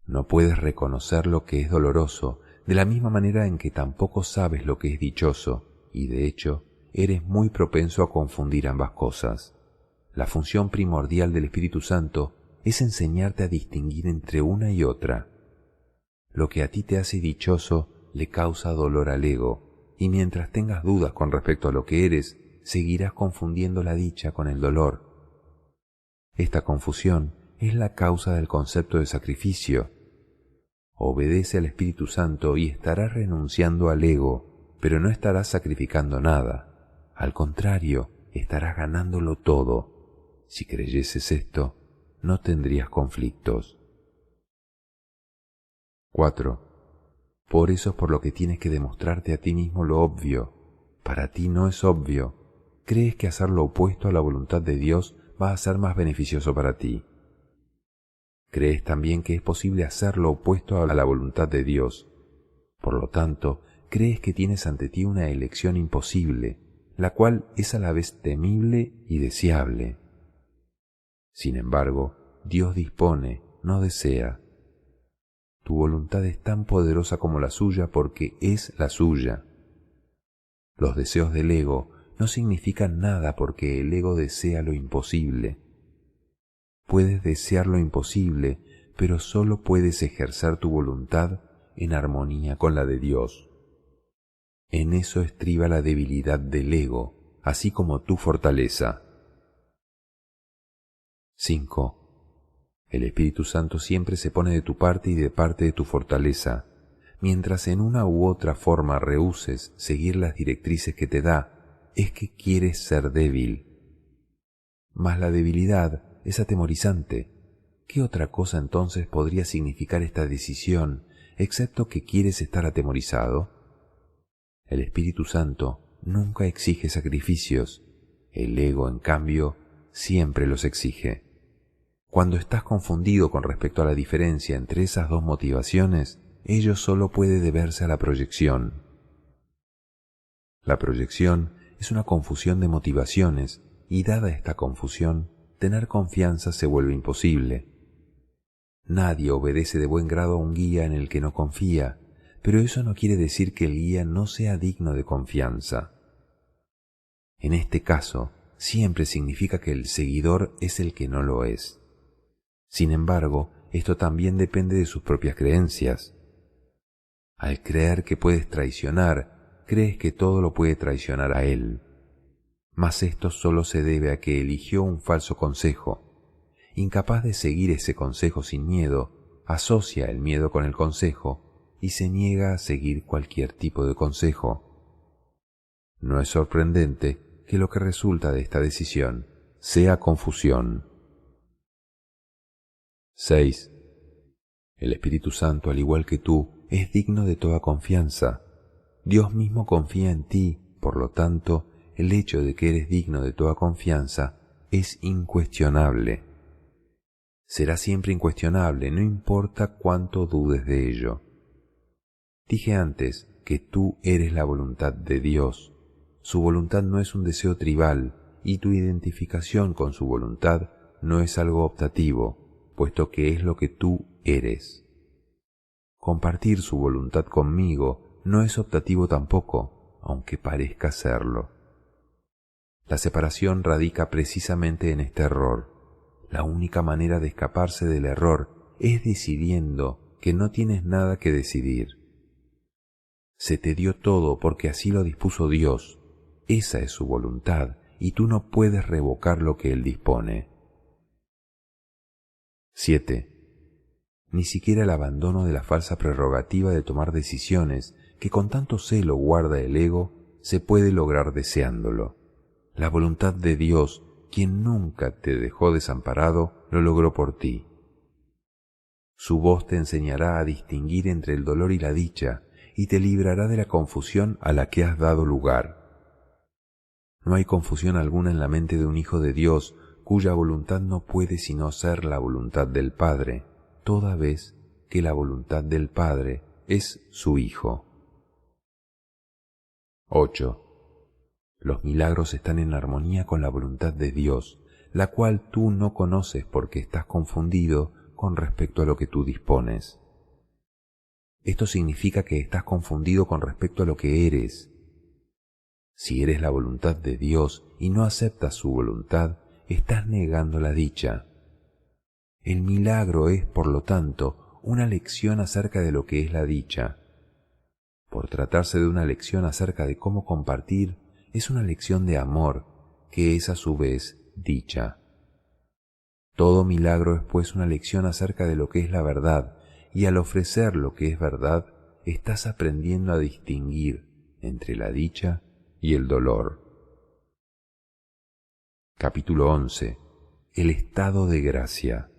No puedes reconocer lo que es doloroso, de la misma manera en que tampoco sabes lo que es dichoso, y de hecho, eres muy propenso a confundir ambas cosas. La función primordial del Espíritu Santo es enseñarte a distinguir entre una y otra. Lo que a ti te hace dichoso le causa dolor al ego, y mientras tengas dudas con respecto a lo que eres, seguirás confundiendo la dicha con el dolor. Esta confusión es la causa del concepto de sacrificio. Obedece al Espíritu Santo y estarás renunciando al ego, pero no estarás sacrificando nada. Al contrario, estarás ganándolo todo. Si creyeses esto, no tendrías conflictos. 4. Por eso es por lo que tienes que demostrarte a ti mismo lo obvio. Para ti no es obvio. Crees que hacer lo opuesto a la voluntad de Dios va a ser más beneficioso para ti. Crees también que es posible hacer lo opuesto a la voluntad de Dios. Por lo tanto, crees que tienes ante ti una elección imposible, la cual es a la vez temible y deseable. Sin embargo, Dios dispone, no desea. Tu voluntad es tan poderosa como la suya porque es la suya. Los deseos del ego no significan nada porque el ego desea lo imposible. Puedes desear lo imposible, pero solo puedes ejercer tu voluntad en armonía con la de Dios. En eso estriba la debilidad del ego, así como tu fortaleza. 5. El Espíritu Santo siempre se pone de tu parte y de parte de tu fortaleza. Mientras en una u otra forma rehuses seguir las directrices que te da, es que quieres ser débil. Mas la debilidad es atemorizante. ¿Qué otra cosa entonces podría significar esta decisión, excepto que quieres estar atemorizado? El Espíritu Santo nunca exige sacrificios. El ego, en cambio, siempre los exige. Cuando estás confundido con respecto a la diferencia entre esas dos motivaciones, ello solo puede deberse a la proyección. La proyección es una confusión de motivaciones, y dada esta confusión, tener confianza se vuelve imposible. Nadie obedece de buen grado a un guía en el que no confía, pero eso no quiere decir que el guía no sea digno de confianza. En este caso, siempre significa que el seguidor es el que no lo es. Sin embargo, esto también depende de sus propias creencias. Al creer que puedes traicionar, crees que todo lo puede traicionar a él. Mas esto solo se debe a que eligió un falso consejo. Incapaz de seguir ese consejo sin miedo, asocia el miedo con el consejo y se niega a seguir cualquier tipo de consejo. No es sorprendente que lo que resulta de esta decisión sea confusión. 6. El Espíritu Santo, al igual que tú, es digno de toda confianza. Dios mismo confía en ti, por lo tanto, el hecho de que eres digno de toda confianza es incuestionable. Será siempre incuestionable, no importa cuánto dudes de ello. Dije antes que tú eres la voluntad de Dios. Su voluntad no es un deseo tribal, y tu identificación con su voluntad no es algo optativo, puesto que es lo que tú eres. Compartir su voluntad conmigo no es optativo tampoco, aunque parezca serlo. La separación radica precisamente en este error. La única manera de escaparse del error es decidiendo que no tienes nada que decidir. Se te dio todo porque así lo dispuso Dios. Esa es su voluntad y tú no puedes revocar lo que Él dispone. 7. Ni siquiera el abandono de la falsa prerrogativa de tomar decisiones que con tanto celo guarda el ego se puede lograr deseándolo. La voluntad de Dios, quien nunca te dejó desamparado, lo logró por ti. Su voz te enseñará a distinguir entre el dolor y la dicha, y te librará de la confusión a la que has dado lugar. No hay confusión alguna en la mente de un hijo de Dios, cuya voluntad no puede sino ser la voluntad del Padre, toda vez que la voluntad del Padre es su Hijo. 8. Los milagros están en armonía con la voluntad de Dios, la cual tú no conoces porque estás confundido con respecto a lo que tú dispones. Esto significa que estás confundido con respecto a lo que eres. Si eres la voluntad de Dios y no aceptas su voluntad, estás negando la dicha. El milagro es, por lo tanto, una lección acerca de lo que es la dicha. Por tratarse de una lección acerca de cómo compartir, es una lección de amor, que es a su vez dicha. Todo milagro es pues una lección acerca de lo que es la verdad, y al ofrecer lo que es verdad, estás aprendiendo a distinguir entre la dicha y el dolor. Capítulo 11. El estado de gracia.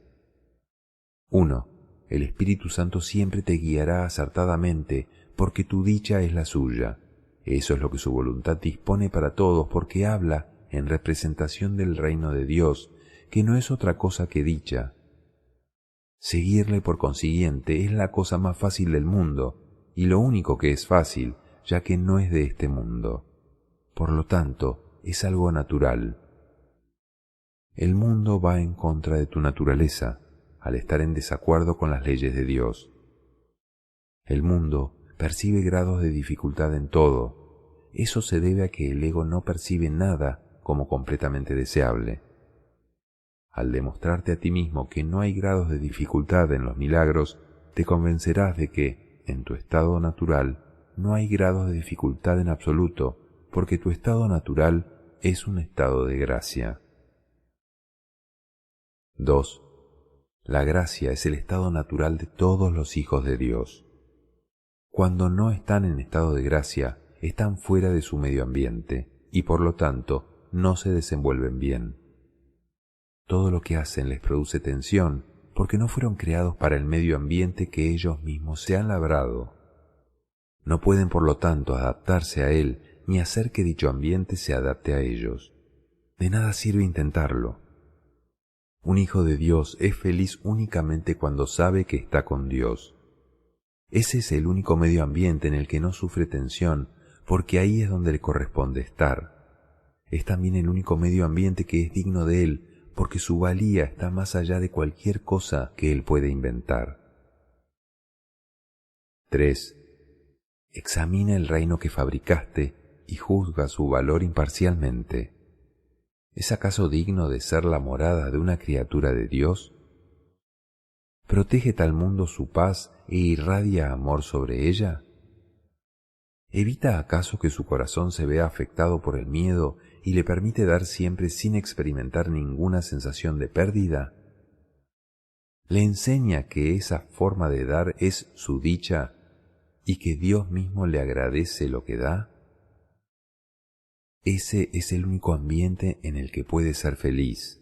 1. El Espíritu Santo siempre te guiará acertadamente, porque tu dicha es la suya. Eso es lo que su voluntad dispone para todos, porque habla en representación del reino de Dios, que no es otra cosa que dicha. Seguirle, por consiguiente, es la cosa más fácil del mundo, y lo único que es fácil, ya que no es de este mundo. Por lo tanto, es algo natural. El mundo va en contra de tu naturaleza, al estar en desacuerdo con las leyes de Dios. El mundo percibe grados de dificultad en todo. Eso se debe a que el ego no percibe nada como completamente deseable. Al demostrarte a ti mismo que no hay grados de dificultad en los milagros, te convencerás de que, en tu estado natural, no hay grados de dificultad en absoluto, porque tu estado natural es un estado de gracia. 2. La gracia es el estado natural de todos los hijos de Dios. Cuando no están en estado de gracia, están fuera de su medio ambiente y por lo tanto no se desenvuelven bien. Todo lo que hacen les produce tensión porque no fueron creados para el medio ambiente que ellos mismos se han labrado. No pueden por lo tanto adaptarse a él ni hacer que dicho ambiente se adapte a ellos. De nada sirve intentarlo. Un hijo de Dios es feliz únicamente cuando sabe que está con Dios. Ese es el único medio ambiente en el que no sufre tensión, porque ahí es donde le corresponde estar. Es también el único medio ambiente que es digno de él, porque su valía está más allá de cualquier cosa que él puede inventar. 3. Examina el reino que fabricaste y juzga su valor imparcialmente. ¿Es acaso digno de ser la morada de una criatura de Dios? ¿Protege tal mundo su paz e irradia amor sobre ella? ¿Evita acaso que su corazón se vea afectado por el miedo y le permite dar siempre sin experimentar ninguna sensación de pérdida? ¿Le enseña que esa forma de dar es su dicha y que Dios mismo le agradece lo que da? Ese es el único ambiente en el que puedes ser feliz.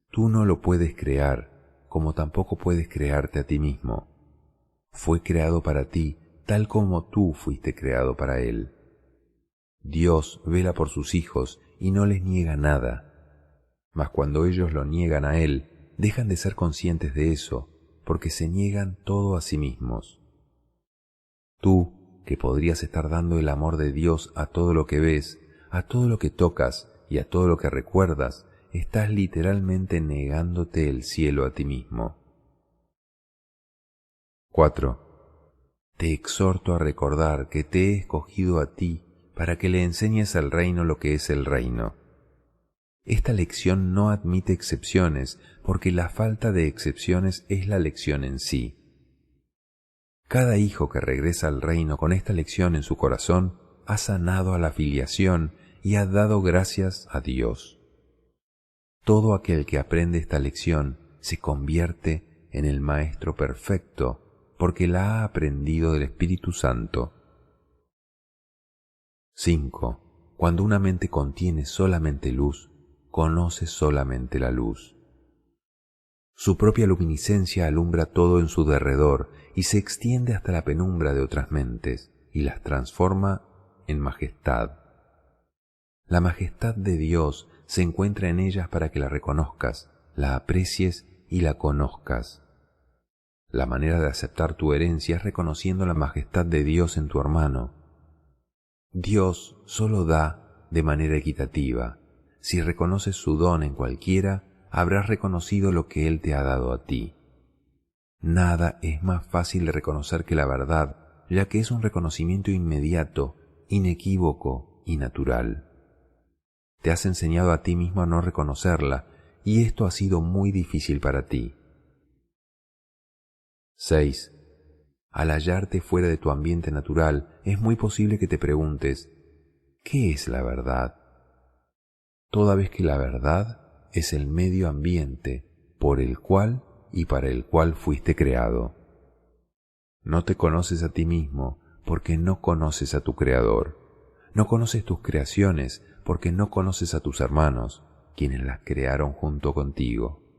Tú no lo puedes crear, como tampoco puedes crearte a ti mismo. Fue creado para ti tal como tú fuiste creado para Él. Dios vela por sus hijos y no les niega nada. Mas cuando ellos lo niegan a Él, dejan de ser conscientes de eso, porque se niegan todo a sí mismos. Tú, que podrías estar dando el amor de Dios a todo lo que ves, a todo lo que tocas y a todo lo que recuerdas, estás literalmente negándote el cielo a ti mismo. 4. Te exhorto a recordar que te he escogido a ti para que le enseñes al reino lo que es el reino. Esta lección no admite excepciones, porque la falta de excepciones es la lección en sí. Cada hijo que regresa al reino con esta lección en su corazón ha sanado a la filiación y ha dado gracias a Dios. Todo aquel que aprende esta lección se convierte en el Maestro perfecto, porque la ha aprendido del Espíritu Santo. 5. Cuando una mente contiene solamente luz, conoce solamente la luz. Su propia luminiscencia alumbra todo en su derredor y se extiende hasta la penumbra de otras mentes y las transforma en majestad. La majestad de Dios se encuentra en ellas para que la reconozcas, la aprecies y la conozcas. La manera de aceptar tu herencia es reconociendo la majestad de Dios en tu hermano. Dios solo da de manera equitativa. Si reconoces su don en cualquiera, habrás reconocido lo que Él te ha dado a ti. Nada es más fácil de reconocer que la verdad, ya que es un reconocimiento inmediato, inequívoco y natural. Te has enseñado a ti mismo a no reconocerla, y esto ha sido muy difícil para ti. 6. Al hallarte fuera de tu ambiente natural, es muy posible que te preguntes, ¿qué es la verdad? Toda vez que la verdad es el medio ambiente por el cual y para el cual fuiste creado. No te conoces a ti mismo porque no conoces a tu Creador. No conoces tus creaciones porque no conoces a tus hermanos, quienes las crearon junto contigo.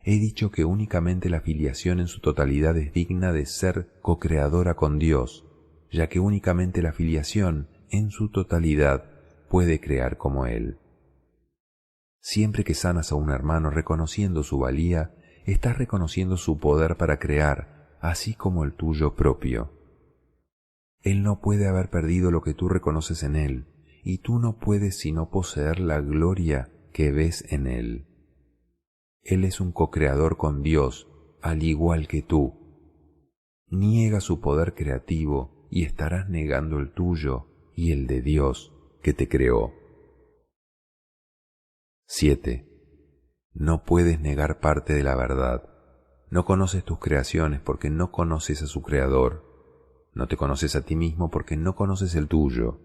He dicho que únicamente la filiación en su totalidad es digna de ser co-creadora con Dios, ya que únicamente la filiación en su totalidad puede crear como Él. Siempre que sanas a un hermano reconociendo su valía, estás reconociendo su poder para crear, así como el tuyo propio. Él no puede haber perdido lo que tú reconoces en Él, y tú no puedes sino poseer la gloria que ves en Él. Él es un co-creador con Dios, al igual que tú. Niega su poder creativo y estarás negando el tuyo y el de Dios que te creó. 7. No puedes negar parte de la verdad. No conoces tus creaciones porque no conoces a su Creador. No te conoces a ti mismo porque no conoces el tuyo.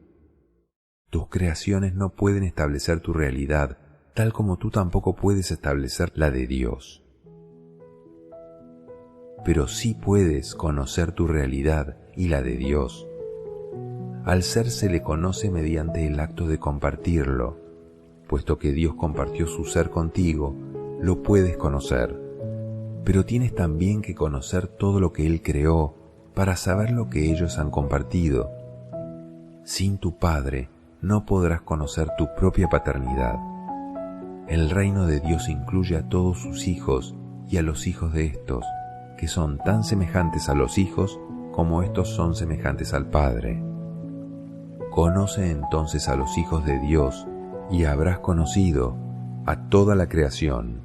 Tus creaciones no pueden establecer tu realidad, tal como tú tampoco puedes establecer la de Dios. Pero sí puedes conocer tu realidad y la de Dios. Al ser se le conoce mediante el acto de compartirlo. Puesto que Dios compartió su ser contigo, lo puedes conocer. Pero tienes también que conocer todo lo que Él creó para saber lo que ellos han compartido. Sin tu Padre no podrás conocer tu propia paternidad. El reino de Dios incluye a todos sus hijos y a los hijos de estos, que son tan semejantes a los hijos como estos son semejantes al Padre. Conoce entonces a los hijos de Dios y habrás conocido a toda la creación.